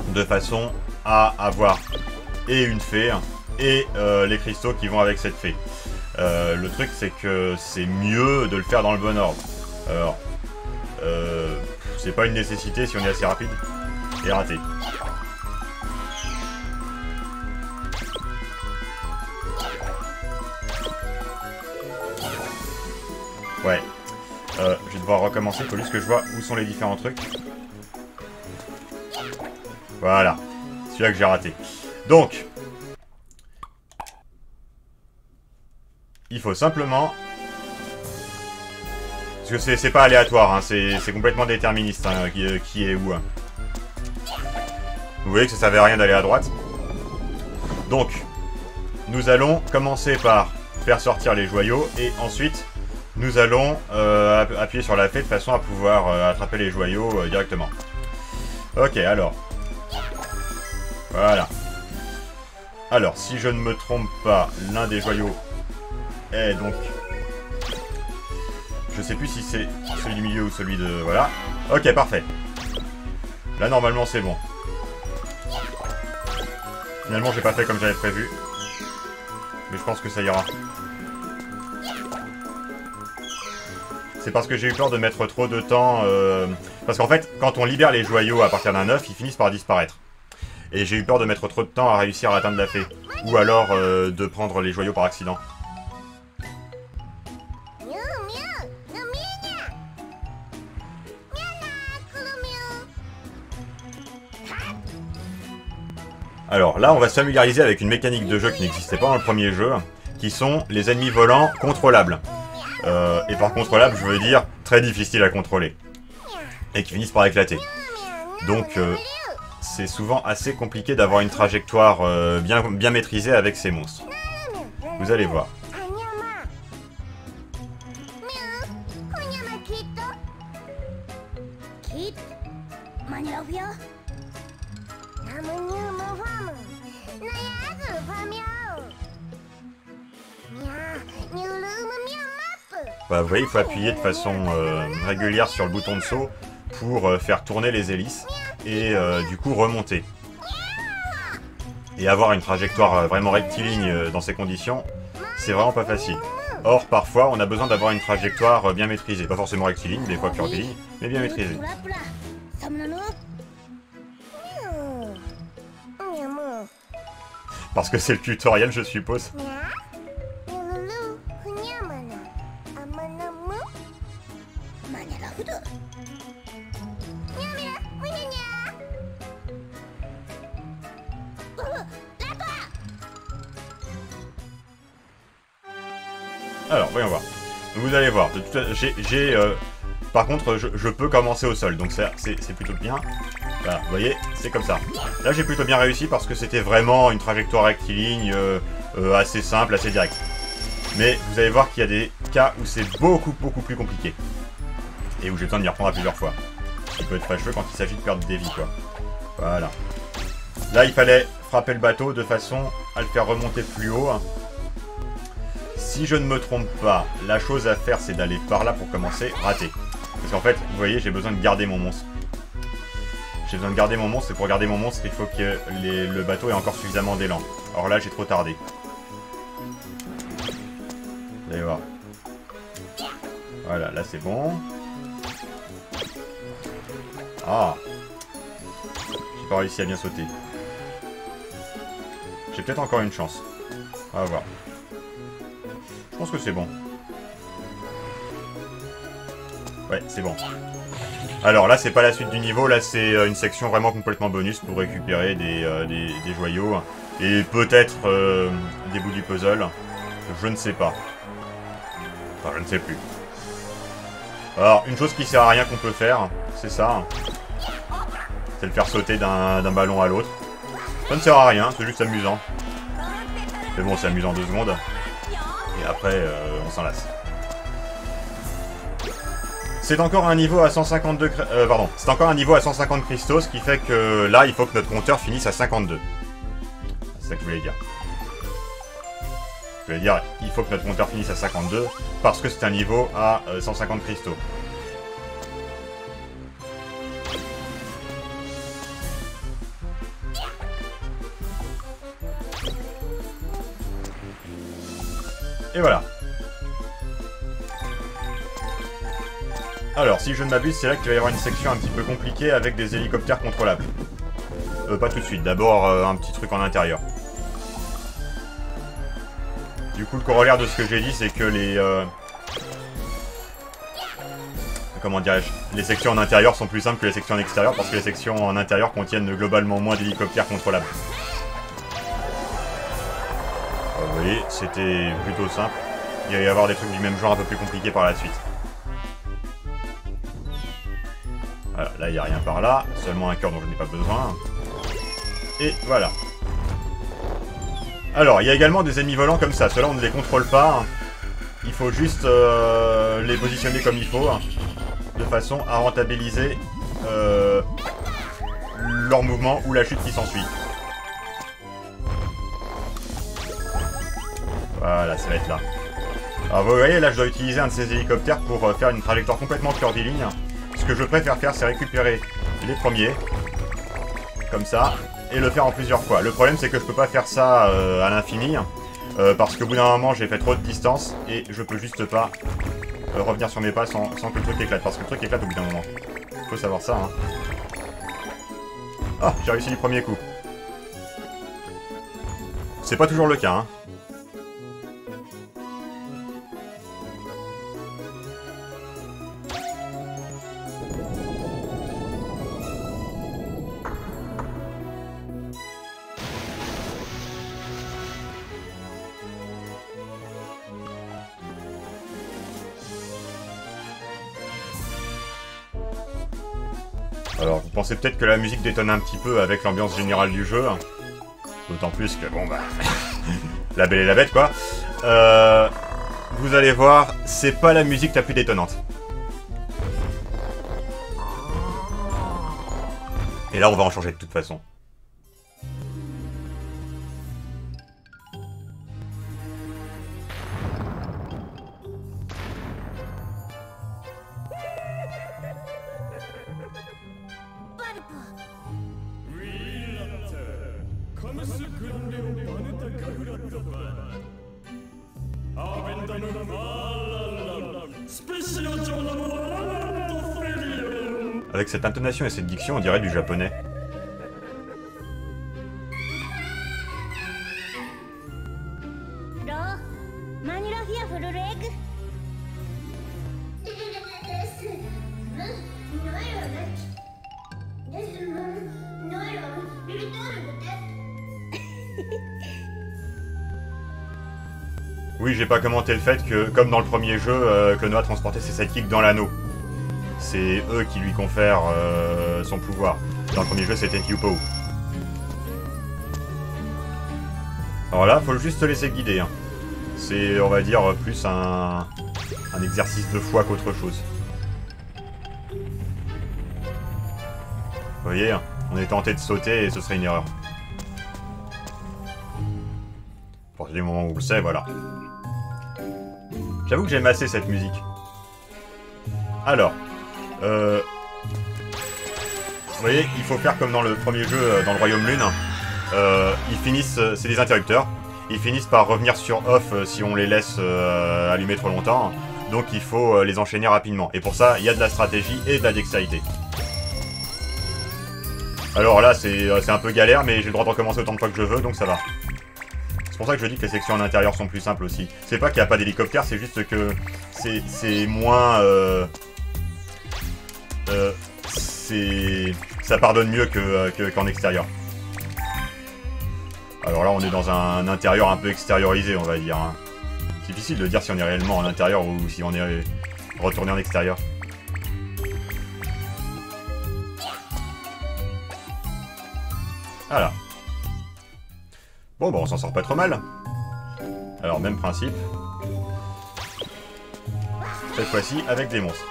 de façon à avoir et une fée et les cristaux qui vont avec cette fée. Le truc, c'est que c'est mieux de le faire dans le bon ordre. Alors, c'est pas une nécessité si on est assez rapide. Et raté. Ouais. Je vais devoir recommencer, il faut juste que je vois où sont les différents trucs. Voilà. Celui-là que j'ai raté. Donc. Il faut simplement... Parce que c'est pas aléatoire, hein, c'est complètement déterministe, hein, qui est où. Hein. Vous voyez que ça servait à rien d'aller à droite. Donc, nous allons commencer par faire sortir les joyaux et ensuite... Nous allons appuyer sur la fée de façon à pouvoir attraper les joyaux directement. Ok, alors. Voilà. Alors, si je ne me trompe pas, l'un des joyaux est donc... Je sais plus si c'est celui du milieu ou celui de... Voilà. Ok, parfait. Là, normalement, c'est bon. Finalement, j'ai pas fait comme j'avais prévu. Mais je pense que ça ira. C'est parce que j'ai eu peur de mettre trop de temps... Parce qu'en fait, quand on libère les joyaux à partir d'un œuf, ils finissent par disparaître. Et j'ai eu peur de mettre trop de temps à réussir à atteindre la fée. Ou alors de prendre les joyaux par accident. Alors là, on va se familiariser avec une mécanique de jeu qui n'existait pas dans le premier jeu, qui sont les ennemis volants contrôlables. Et par contrôlable, je veux dire très difficile à contrôler. Et qui finissent par éclater. Donc, c'est souvent assez compliqué d'avoir une trajectoire bien maîtrisée avec ces monstres. Vous allez voir. Bah, vous voyez, il faut appuyer de façon régulière sur le bouton de saut pour faire tourner les hélices et du coup remonter. Et avoir une trajectoire vraiment rectiligne dans ces conditions, c'est vraiment pas facile. Or, parfois, on a besoin d'avoir une trajectoire bien maîtrisée. Pas forcément rectiligne, des fois curviligne, mais bien maîtrisée. Parce que c'est le tutoriel, je suppose. Alors, voyons voir. Vous allez voir. Par contre, je peux commencer au sol, donc c'est plutôt bien. Voilà, vous voyez, c'est comme ça. Là, j'ai plutôt bien réussi parce que c'était vraiment une trajectoire rectiligne assez simple, assez directe. Mais vous allez voir qu'il y a des cas où c'est beaucoup plus compliqué. Et où j'ai besoin de m'y reprendre à plusieurs fois. Ce qui peut être fâcheux quand il s'agit de perdre des vies, quoi. Voilà. Là, il fallait frapper le bateau de façon à le faire remonter plus haut. Si je ne me trompe pas, la chose à faire, c'est d'aller par là pour commencer. Raté. Parce qu'en fait, vous voyez, j'ai besoin de garder mon monstre. J'ai besoin de garder mon monstre, et pour garder mon monstre, il faut que le bateau ait encore suffisamment d'élan. Or là, j'ai trop tardé. Vous allez voir. Voilà, là c'est bon. Ah! J'ai pas réussi à bien sauter. J'ai peut-être encore une chance. On va voir. Je pense que c'est bon. Ouais, c'est bon. Alors là, c'est pas la suite du niveau, là c'est une section vraiment complètement bonus pour récupérer des joyaux. Et peut-être des bouts du puzzle. Je ne sais pas. Enfin, je ne sais plus. Alors, une chose qui sert à rien qu'on peut faire, c'est ça. C'est le faire sauter d'un ballon à l'autre. Ça ne sert à rien, c'est juste amusant. Mais bon, c'est amusant 2 secondes. Et après, on s'en lasse. C'est encore un niveau à 152... pardon, c'est encore un niveau à 150 cristaux, ce qui fait que là, il faut que notre compteur finisse à 52. C'est ça que je voulais dire. Je voulais dire, il faut que notre compteur finisse à 52, parce que c'est un niveau à 150 cristaux. Et voilà. Alors, si je ne m'abuse, c'est là qu'il va y avoir une section un petit peu compliquée avec des hélicoptères contrôlables. Pas tout de suite. D'abord, un petit truc en intérieur. Du coup, le corollaire de ce que j'ai dit, c'est que les... comment dirais-je? Les sections en intérieur sont plus simples que les sections en extérieur, parce que les sections en intérieur contiennent globalement moins d'hélicoptères contrôlables. Vous voyez, c'était plutôt simple. Il va y avoir des trucs du même genre un peu plus compliqués par la suite. Voilà, là il n'y a rien par là, seulement un cœur dont je n'ai pas besoin. Et voilà. Alors, il y a également des ennemis volants comme ça, ceux-là on ne les contrôle pas. Il faut juste les positionner comme il faut, de façon à rentabiliser leur mouvement ou la chute qui s'ensuit. Voilà, ça va être là. Alors vous voyez, là je dois utiliser un de ces hélicoptères pour faire une trajectoire complètement curviligne. Ce que je préfère faire, c'est récupérer les premiers, comme ça, et le faire en plusieurs fois. Le problème, c'est que je peux pas faire ça à l'infini, parce qu'au bout d'un moment, j'ai fait trop de distance, et je peux juste pas revenir sur mes pas sans que le truc éclate, parce que le truc éclate au bout d'un moment. Faut savoir ça, hein. Ah, j'ai réussi du premier coup. C'est pas toujours le cas, hein. Alors, vous pensez peut-être que la musique détonne un petit peu avec l'ambiance générale du jeu. D'autant plus que, bon bah... la belle et la bête, quoi. Vous allez voir, c'est pas la musique la plus détonnante. Et là, on va en changer de toute façon. Avec cette intonation et cette diction, on dirait du japonais. Oui, j'ai pas commenté le fait que, comme dans le premier jeu, Klonoa transportait ses sidekicks dans l'anneau. C'est eux qui lui confèrent son pouvoir. Dans le premier jeu, c'était Hyupo. Alors là, faut juste se laisser guider. Hein. C'est, on va dire, plus un exercice de foi qu'autre chose. Vous voyez, on est tenté de sauter et ce serait une erreur. À partir du moment où on le sait, voilà. J'avoue que j'aime assez cette musique. Alors, vous voyez, il faut faire comme dans le premier jeu, dans le Royaume Lune. Ils finissent, c'est des interrupteurs. Ils finissent par revenir sur off si on les laisse allumer trop longtemps. Donc il faut les enchaîner rapidement. Et pour ça, il y a de la stratégie et de la dextérité. Alors là, c'est un peu galère, mais j'ai le droit de recommencer autant de fois que je veux, donc ça va. C'est pour ça que je dis que les sections en intérieur sont plus simples aussi. C'est pas qu'il n'y a pas d'hélicoptère, c'est juste que c'est moins... ça pardonne mieux qu'en extérieur. Alors là, on est dans un intérieur un peu extériorisé, on va dire. Hein. C'est difficile de dire si on est réellement en intérieur ou si on est retourné en extérieur. Voilà. Bon, bah on s'en sort pas trop mal. Alors, même principe. Cette fois-ci, avec des monstres.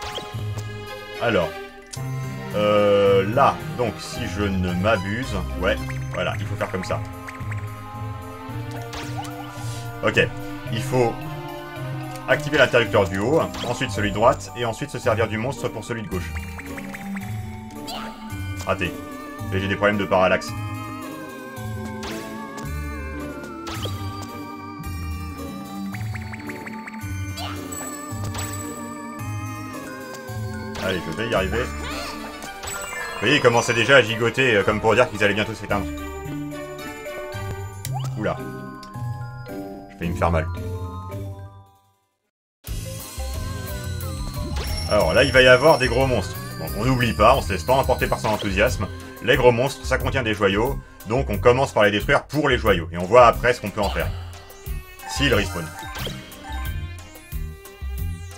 Alors. Là, donc, si je ne m'abuse... Ouais, voilà, il faut faire comme ça. Ok. Il faut activer l'interrupteur du haut, ensuite celui de droite, et ensuite se servir du monstre pour celui de gauche. Raté. Et j'ai des problèmes de parallaxe. Allez, je vais y arriver. Vous voyez, ils commençaient déjà à gigoter, comme pour dire qu'ils allaient bientôt s'éteindre. Oula. Je vais me faire mal. Alors là, il va y avoir des gros monstres. Bon, on n'oublie pas, on se laisse pas emporter par son enthousiasme. Les gros monstres, ça contient des joyaux. Donc on commence par les détruire pour les joyaux. Et on voit après ce qu'on peut en faire. S'ils respawnent.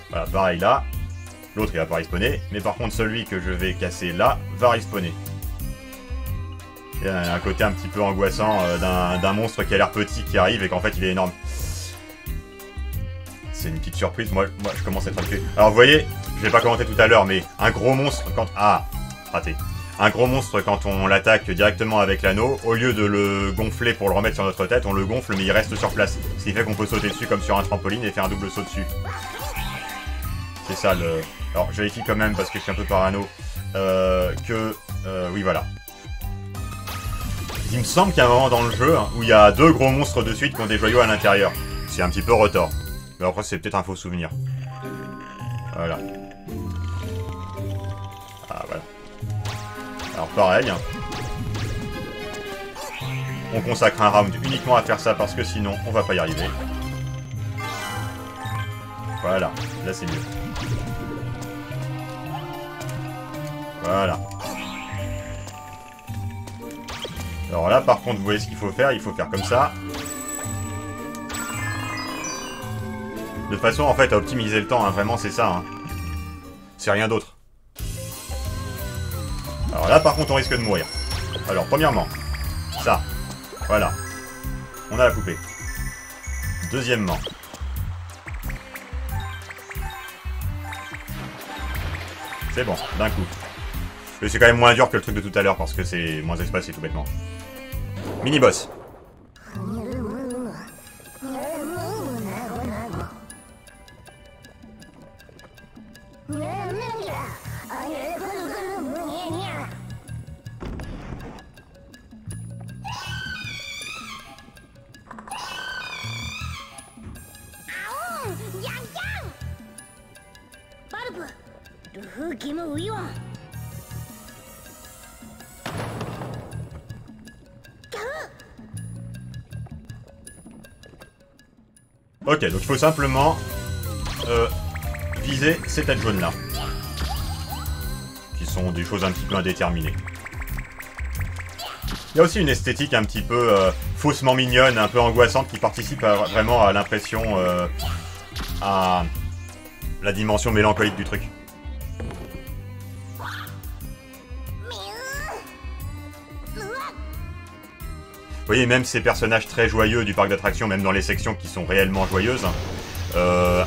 Voilà, pareil là. L'autre il va pas respawner, mais par contre celui que je vais casser là va respawner. Il y a un côté un petit peu angoissant d'un monstre qui a l'air petit qui arrive et qu'en fait il est énorme. C'est une petite surprise, moi je commence à être habitué. Alors vous voyez, je l'ai pas commenté tout à l'heure, mais un gros monstre quand... Ah, raté. Un gros monstre quand on l'attaque directement avec l'anneau, au lieu de le gonfler pour le remettre sur notre tête, on le gonfle mais il reste sur place. Ce qui fait qu'on peut sauter dessus comme sur un trampoline et faire un double saut dessus. C'est ça le... Alors, je vérifie quand même, parce que je suis un peu parano, oui, voilà. Il me semble qu'il y a un moment dans le jeu où il y a deux gros monstres de suite qui ont des joyaux à l'intérieur. C'est un petit peu retors. Mais après, c'est peut-être un faux souvenir. Voilà. Ah, voilà. Alors, pareil. On consacre un round uniquement à faire ça, parce que sinon, on va pas y arriver. Voilà. Là, c'est mieux. Voilà. Alors là, par contre, vous voyez ce qu'il faut faire. Il faut faire comme ça. De façon, en fait, à optimiser le temps. Hein. Vraiment, c'est ça. Hein. C'est rien d'autre. Alors là, par contre, on risque de mourir. Alors, premièrement, ça. Voilà. On a la poupée. Deuxièmement. C'est bon, d'un coup. Mais c'est quand même moins dur que le truc de tout à l'heure parce que c'est moins espacé tout bêtement. Mini-boss. Ok, donc il faut simplement viser ces têtes jaunes là. Qui sont des choses un petit peu indéterminées. Il y a aussi une esthétique un petit peu faussement mignonne, un peu angoissante, qui participe vraiment à l'impression, à la dimension mélancolique du truc. Vous voyez, même ces personnages très joyeux du parc d'attractions, même dans les sections qui sont réellement joyeuses,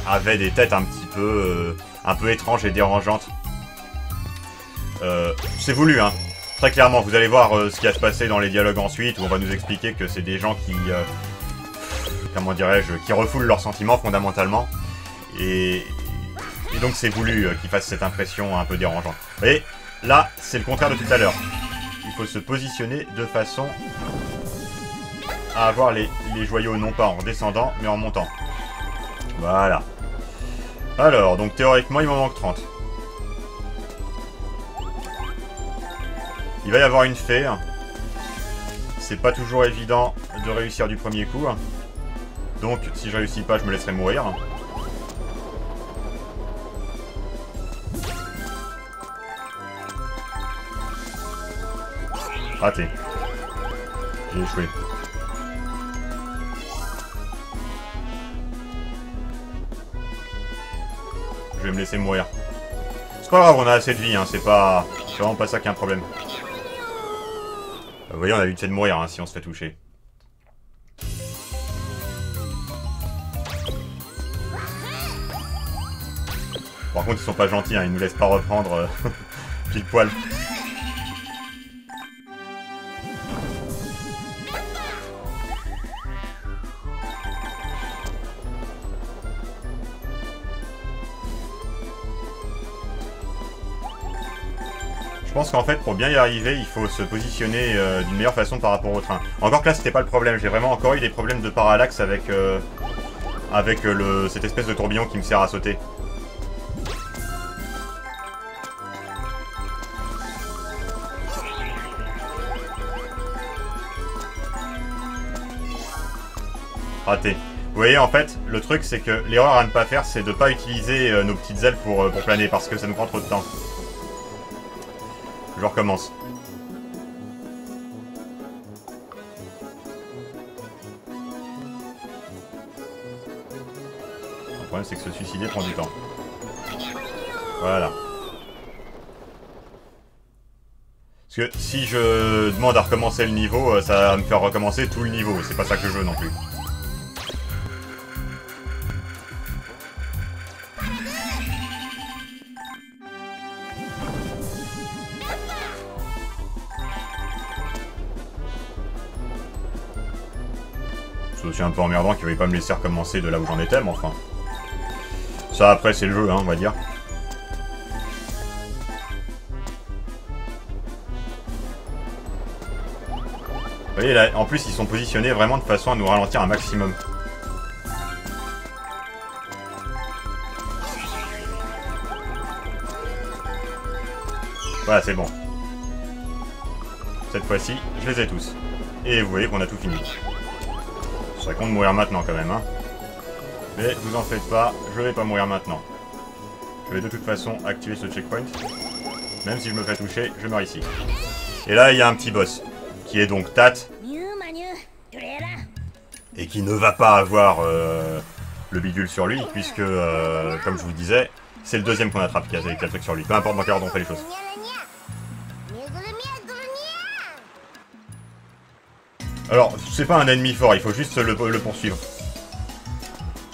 avaient des têtes un peu étranges et dérangeantes. C'est voulu, hein. Très clairement, vous allez voir ce qui va se passer dans les dialogues ensuite, où on va nous expliquer que c'est des gens qui, comment dirais-je, qui refoulent leurs sentiments fondamentalement. Et donc c'est voulu qu'ils fassent cette impression un peu dérangeante. Vous voyez, là, c'est le contraire de tout à l'heure. Il faut se positionner de façon à avoir les joyaux non pas en descendant, mais en montant. Voilà. Alors, donc théoriquement, il m'en manque 30. Il va y avoir une fée. C'est pas toujours évident de réussir du premier coup. Donc, si je réussis pas, je me laisserai mourir. Raté. J'ai échoué. Je vais me laisser mourir. C'est pas grave, on a assez de vie, hein. C'est vraiment pas ça qui est un problème. Vous voyez, on a évité de mourir hein, si on se fait toucher. Par contre, ils sont pas gentils, hein. Ils nous laissent pas reprendre pile poil. Je pense qu'en fait, pour bien y arriver, il faut se positionner d'une meilleure façon par rapport au train. Encore que là, c'était pas le problème. J'ai vraiment encore eu des problèmes de parallaxe avec, cette espèce de tourbillon qui me sert à sauter. Raté. Vous voyez, en fait, le truc, c'est que l'erreur à ne pas faire, c'est de ne pas utiliser nos petites ailes pour planer, parce que ça nous prend trop de temps. Je recommence. Le problème, c'est que se suicider prend du temps. Voilà. Parce que si je demande à recommencer le niveau, ça va me faire recommencer tout le niveau. Et c'est pas ça que je veux non plus. C'est aussi un peu emmerdant qu'il ne veuille pas me laisser recommencer de là où j'en étais, mais enfin. Ça, après, c'est le jeu, hein, on va dire. Vous voyez, là, en plus, ils sont positionnés vraiment de façon à nous ralentir un maximum. Voilà, c'est bon. Cette fois-ci, je les ai tous. Et vous voyez qu'on a tout fini. Ce serait con de mourir maintenant quand même, hein. Mais vous en faites pas, je vais pas mourir maintenant. Je vais de toute façon activer ce checkpoint. Même si je me fais toucher, je meurs ici. Et là, il y a un petit boss, qui est donc Tat. Et qui ne va pas avoir le bidule sur lui, puisque, comme je vous disais, c'est le deuxième qu'on attrape qui a le truc sur lui. Peu importe dans quel ordre on fait les choses. Alors, c'est pas un ennemi fort, il faut juste le poursuivre.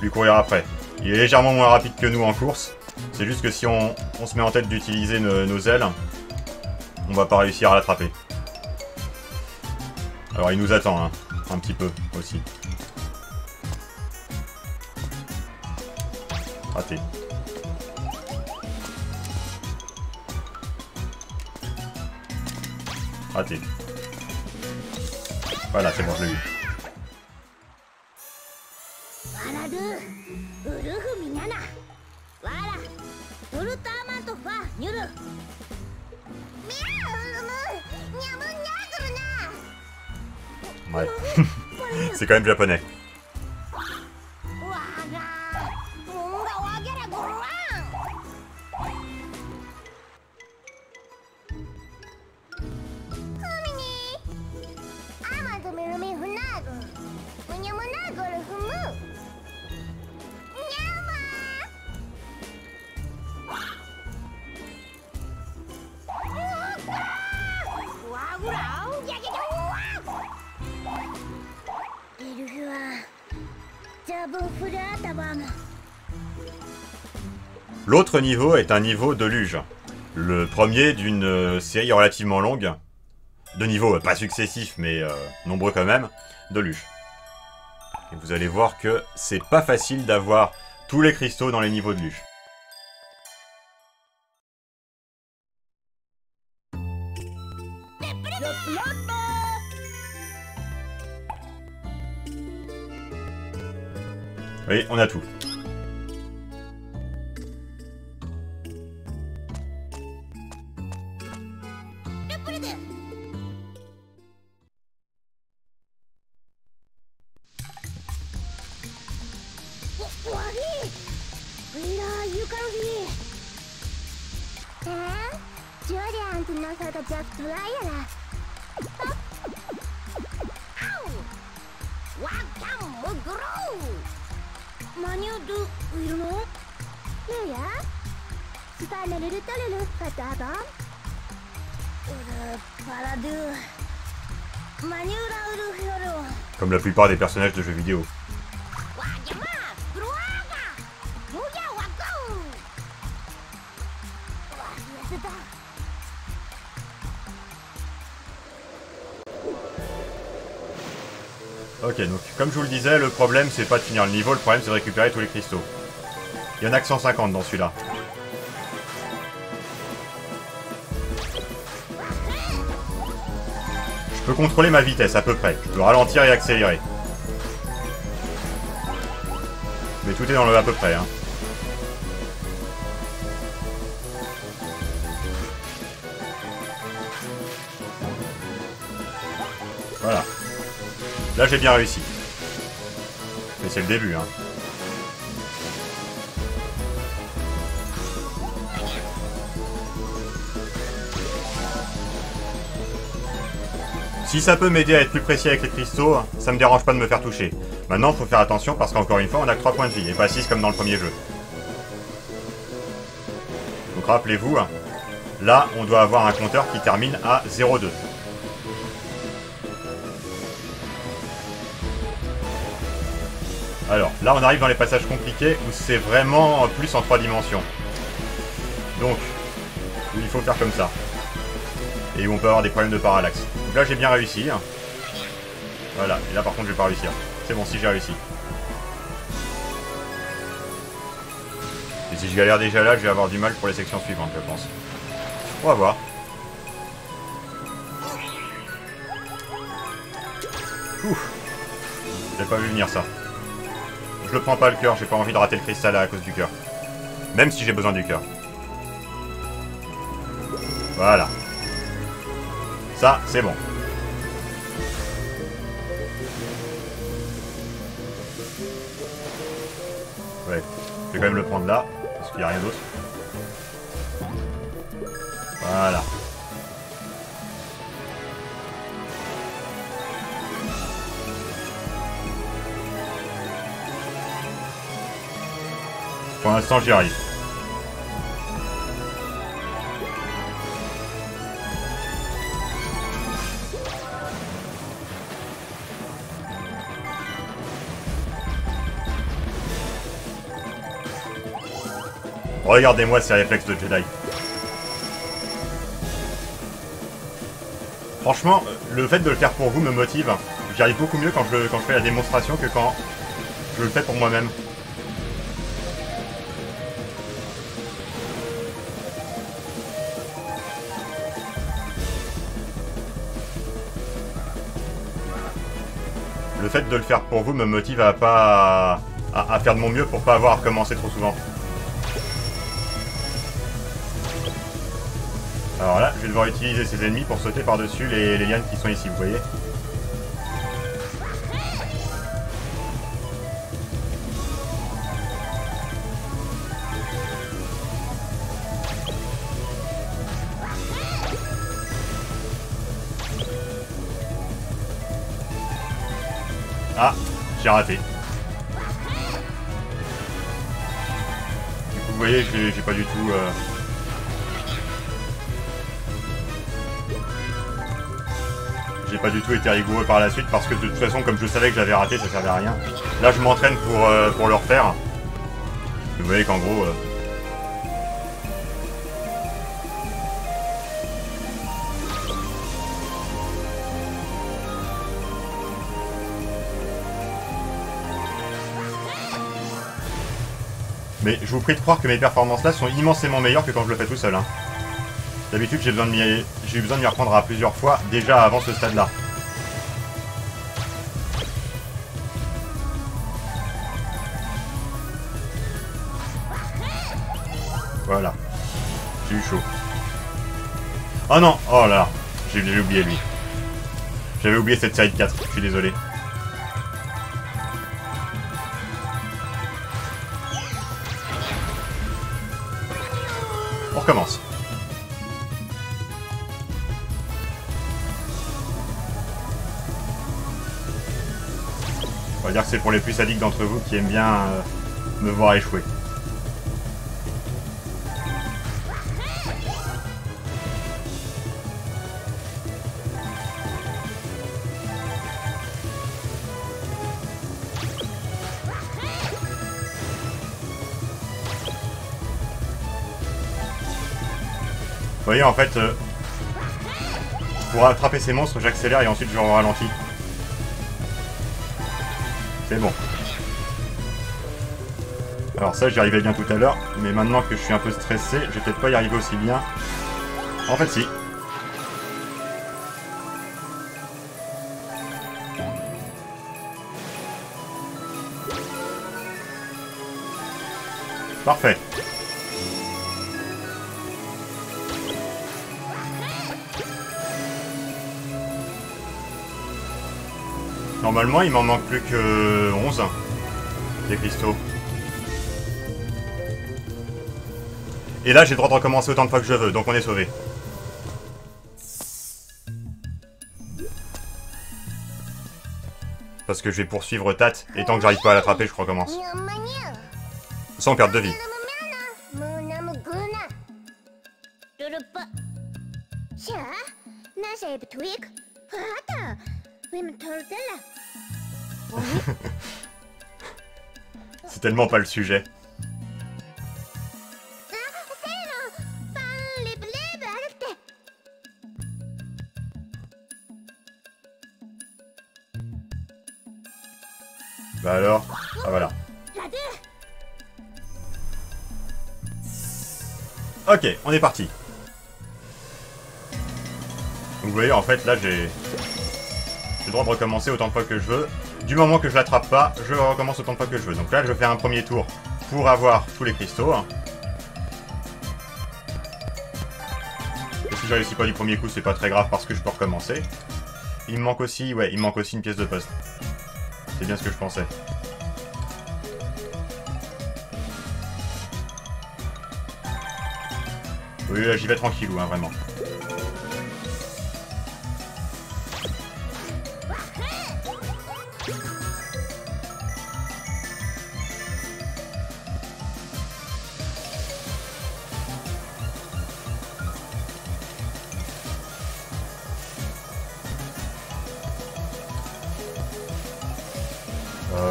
Lui courir après. Il est légèrement moins rapide que nous en course. C'est juste que si on se met en tête d'utiliser nos ailes, on va pas réussir à l'attraper. Alors il nous attend, hein, un petit peu aussi. Raté. Raté. Voilà, c'est bon, je l'ai eu. Ouais. C'est quand même japonais. L'autre niveau est un niveau de luge. Le premier d'une série relativement longue, de niveaux pas successifs mais nombreux quand même, de luge. Et vous allez voir que c'est pas facile d'avoir tous les cristaux dans les niveaux de luge. Oui, on a tout. Comme la plupart des personnages de jeux vidéo. Ok, donc comme je vous le disais, le problème c'est pas de finir le niveau, le problème c'est de récupérer tous les cristaux. Il y en a que 150 dans celui-là. Je peux contrôler ma vitesse à peu près, je peux ralentir et accélérer. Mais tout est dans le à peu près, hein. Voilà. Là j'ai bien réussi. Mais c'est le début, hein. Si ça peut m'aider à être plus précis avec les cristaux, ça me dérange pas de me faire toucher. Maintenant, faut faire attention parce qu'encore une fois, on a que 3 points de vie et pas 6 comme dans le premier jeu. Donc rappelez-vous, là, on doit avoir un compteur qui termine à 0,2. Alors, là, on arrive dans les passages compliqués où c'est vraiment plus en 3 dimensions. Donc, où il faut faire comme ça. Et où on peut avoir des problèmes de parallaxe. Donc là, j'ai bien réussi. Voilà, et là, par contre, je vais pas réussir. C'est bon, si j'ai réussi. Et si je galère déjà là, je vais avoir du mal pour les sections suivantes, je pense. On va voir. Ouf. J'ai pas vu venir ça. Je le prends pas le cœur, j'ai pas envie de rater le cristal à cause du cœur. Même si j'ai besoin du cœur. Voilà. Ça, c'est bon. Ouais, je vais quand même le prendre là, parce qu'il n'y a rien d'autre. Voilà. Pour l'instant, j'y arrive. Regardez-moi ces réflexes de Jedi. Franchement, le fait de le faire pour vous me motive. J'y arrive beaucoup mieux quand je fais la démonstration que quand je le fais pour moi-même. Le fait de le faire pour vous me motive à pas à faire de mon mieux pour pas avoir recommencé trop souvent. Alors là, je vais devoir utiliser ces ennemis pour sauter par-dessus les lianes qui sont ici, vous voyez? Ah, j'ai raté. Du coup, vous voyez, j'ai pas du tout... J'ai pas du tout été rigoureux par la suite parce que de toute façon, comme je savais que j'avais raté, ça servait à rien. Là, je m'entraîne pour le refaire. Vous voyez qu'en gros... Mais je vous prie de croire que mes performances là sont immensément meilleures que quand je le fais tout seul. Hein. D'habitude, j'ai eu besoin de m'y reprendre à plusieurs fois déjà avant ce stade-là. Voilà. J'ai eu chaud. Oh non! Oh là là! J'ai oublié lui. J'avais oublié cette série de 4. Je suis désolé. On recommence. On va dire que c'est pour les plus sadiques d'entre vous qui aiment bien me voir échouer. Vous voyez, en fait, pour attraper ces monstres, j'accélère et ensuite je ralentis. C'est bon. Alors ça, j'y arrivais bien tout à l'heure, mais maintenant que je suis un peu stressé, je vais peut-être pas y arriver aussi bien. En fait, si. Parfait. Normalement, il m'en manque plus que 11 des cristaux. Et là, j'ai le droit de recommencer autant de fois que je veux, donc on est sauvé. Parce que je vais poursuivre Tat, et tant que j'arrive pas à l'attraper, je recommence. Sans perte de vie. C'est tellement pas le sujet. Bah alors, ah voilà. Ok, on est parti. Donc vous voyez, en fait, là, j'ai le droit de recommencer autant de fois que je veux. Du moment que je l'attrape pas, je recommence autant de fois que je veux. Donc là, je fais un premier tour pour avoir tous les cristaux. Et si je réussis pas du premier coup, c'est pas très grave parce que je peux recommencer. Il me manque aussi, ouais, il me manque aussi une pièce de poste. C'est bien ce que je pensais. Oui, là, j'y vais tranquillou, hein, vraiment.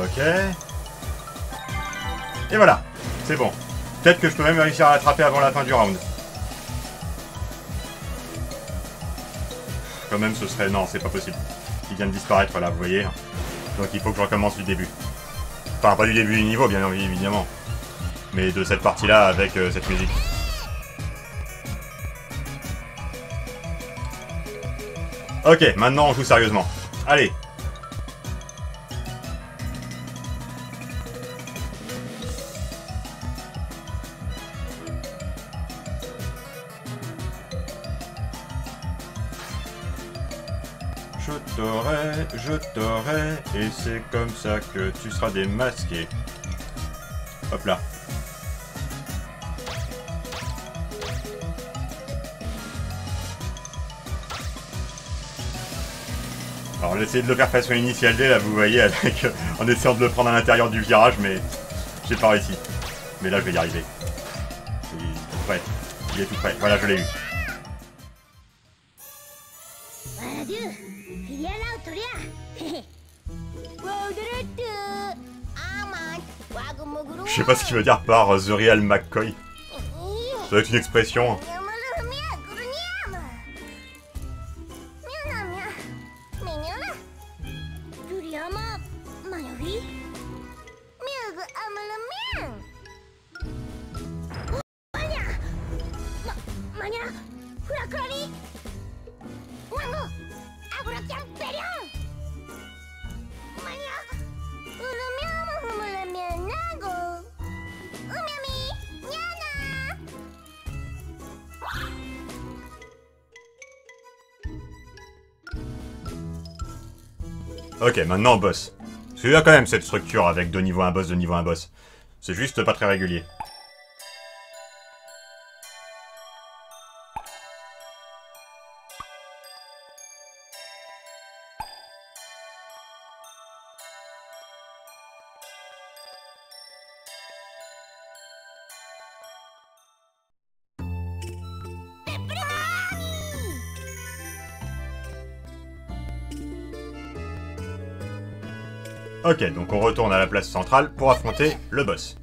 Ok. Et voilà, c'est bon. Peut-être que je peux même réussir à l'attraper avant la fin du round. Quand même, ce serait... Non, c'est pas possible. Il vient de disparaître là, vous voyez. Donc il faut que je recommence du début. Enfin, pas du début du niveau, bien évidemment. Mais de cette partie-là avec cette musique. Ok, maintenant on joue sérieusement. Allez. Je t'aurai, et c'est comme ça que tu seras démasqué. Hop là. Alors j'ai essayé de le faire façon initial D, là vous voyez, avec, en essayant de le prendre à l'intérieur du virage, mais j'ai pas réussi. Mais là je vais y arriver. Il est tout prêt. Voilà, je l'ai eu. Je sais pas ce qu'il veut dire par The Real McCoy. Ça doit être une expression. Ok, maintenant boss. Parce qu'il y a quand même cette structure avec de niveau 1 boss, de niveau 1 boss. C'est juste pas très régulier. Ok, donc on retourne à la place centrale pour affronter le boss.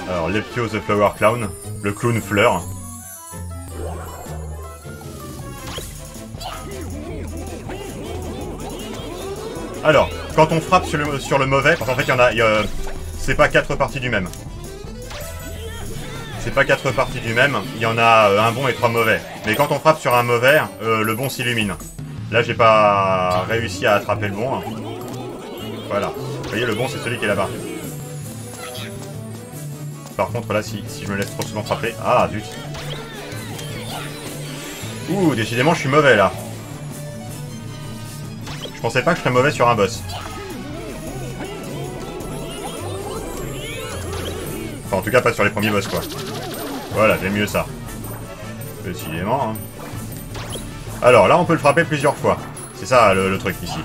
Alors, Lepio the Flower Clown, le clown fleur. Alors, quand on frappe sur le mauvais, parce qu'en fait, c'est pas 4 parties du même. C'est pas 4 parties du même, il y en a un bon et 3 mauvais. Mais quand on frappe sur un mauvais, le bon s'illumine. Là, j'ai pas réussi à attraper le bon. Voilà. Vous voyez, le bon, c'est celui qui est là-bas. Par contre, là, si je me laisse trop souvent frapper... Ah, zut. Ouh, décidément, je suis mauvais, là. Je pensais pas que je serais mauvais sur un boss. Enfin, en tout cas, pas sur les premiers boss, quoi. Voilà, j'aime mieux ça. Décidément, hein. Alors, là, on peut le frapper plusieurs fois. C'est ça, le truc, ici.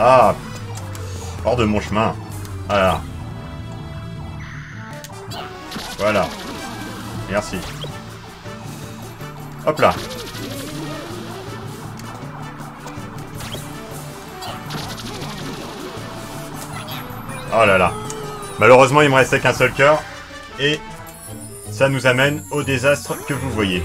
Ah, hors de mon chemin. Voilà. Voilà. Merci. Hop là. Oh là là. Malheureusement, il me restait qu'un seul cœur. Et ça nous amène au désastre que vous voyez.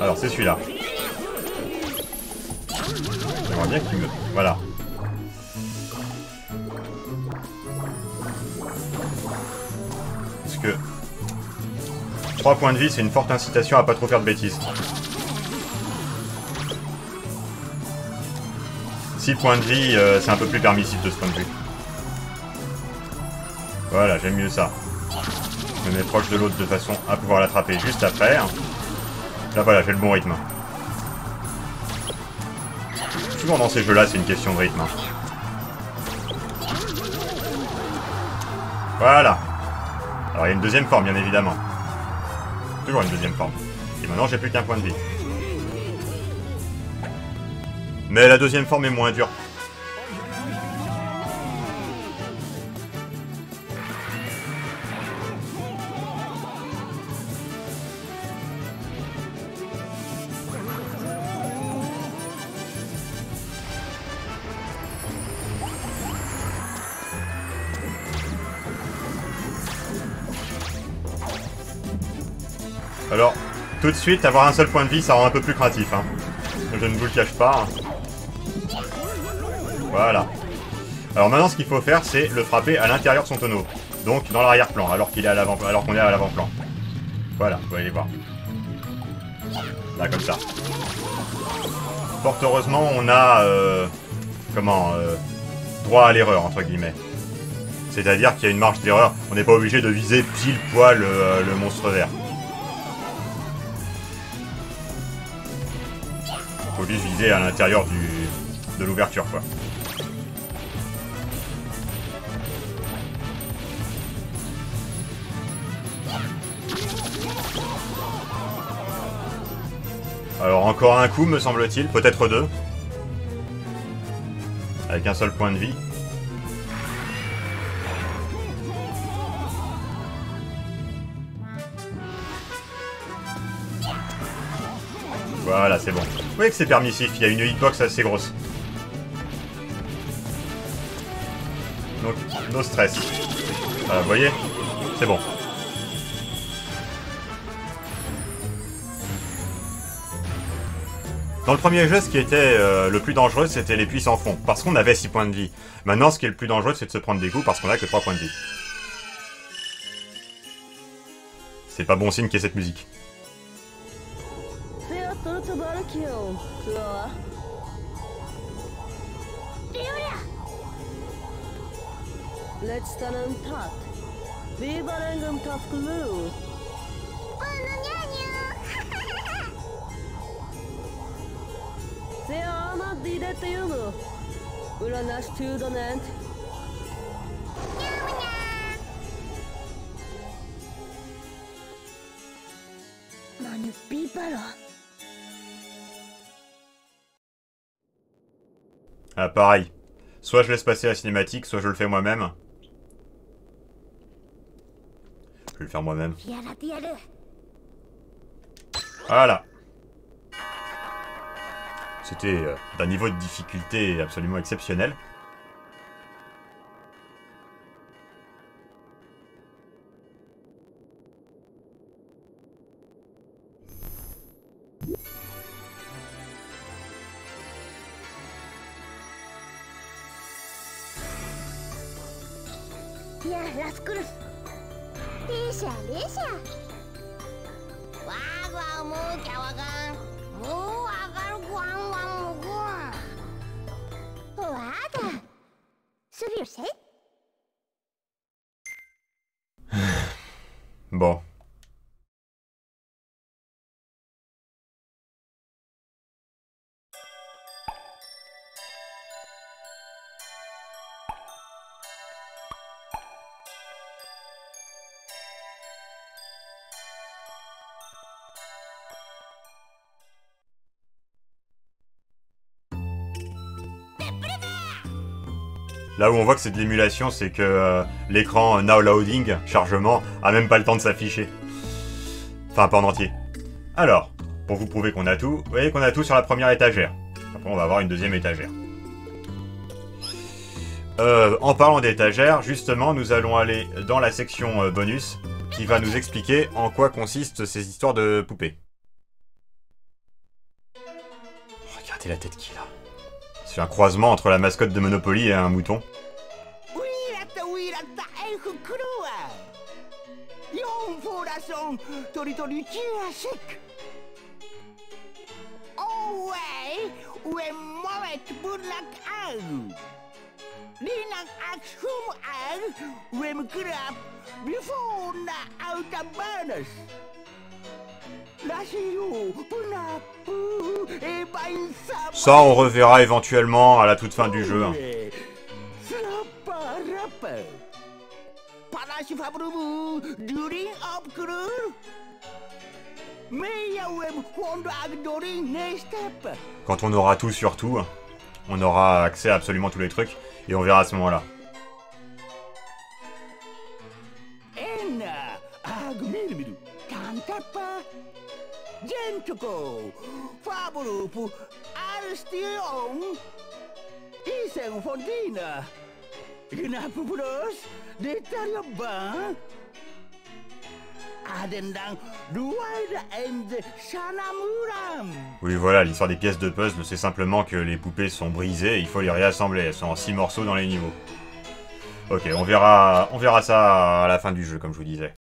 Alors, c'est celui-là. J'aimerais bien qu'il me... Voilà. Parce que... 3 points de vie, c'est une forte incitation à pas trop faire de bêtises. 6 points de vie, c'est un peu plus permissif de ce point de vue. Voilà, j'aime mieux ça. Je me mets proche de l'autre de façon à pouvoir l'attraper juste après. Là voilà, j'ai le bon rythme. Souvent dans ces jeux-là, c'est une question de rythme. Voilà. Alors il y a une deuxième forme, bien évidemment. Toujours une deuxième forme. Et maintenant, j'ai plus qu'un point de vie. Mais la deuxième forme est moins dure. Alors, tout de suite, avoir un seul point de vie, ça rend un peu plus craintif, hein. Je ne vous le cache pas. Voilà. Alors maintenant, ce qu'il faut faire, c'est le frapper à l'intérieur de son tonneau. Donc dans l'arrière-plan, alors qu'on est à l'avant-plan. Voilà, vous allez voir. Là, comme ça. Fort heureusement, on a... droit à l'erreur, entre guillemets. C'est-à-dire qu'il y a une marge d'erreur. On n'est pas obligé de viser pile poil le monstre vert. Il faut juste viser à l'intérieur de l'ouverture, quoi. Alors encore un coup, me semble-t-il, peut-être deux. Avec un seul point de vie. Voilà, c'est bon. Vous voyez que c'est permissif, il y a une hitbox assez grosse. Donc, no stress. Vous voyez? C'est bon. Dans le premier jeu, ce qui était le plus dangereux, c'était les puits sans fond, parce qu'on avait 6 points de vie. Maintenant, ce qui est le plus dangereux, c'est de se prendre des coups, parce qu'on a que 3 points de vie. C'est pas bon signe qu'il y ait cette musique. Ah, pareil. Soit je laisse passer la cinématique, soit je le fais moi-même. Je vais le faire moi-même. Voilà. C'était d'un niveau de difficulté absolument exceptionnel. Bon. Là où on voit que c'est de l'émulation, c'est que l'écran Now Loading, chargement, a même pas le temps de s'afficher. Enfin, pas en entier. Alors, pour vous prouver qu'on a tout, vous voyez qu'on a tout sur la première étagère. Après, on va avoir une deuxième étagère. En parlant d'étagère, justement, nous allons aller dans la section bonus, qui va nous expliquer en quoi consistent ces histoires de poupées. Regardez la tête qu'il a. C'est un croisement entre la mascotte de Monopoly et un mouton. Ça, on reverra éventuellement à la toute fin du jeu. Quand on aura tout sur tout, on aura accès à absolument tous les trucs, et on verra à ce moment-là. Adendang Duaida and Shanamuram. Oui, voilà, l'histoire des pièces de puzzle, c'est simplement que les poupées sont brisées et il faut les réassembler. Elles sont en 6 morceaux dans les niveaux. Ok, on verra ça à la fin du jeu, comme je vous disais.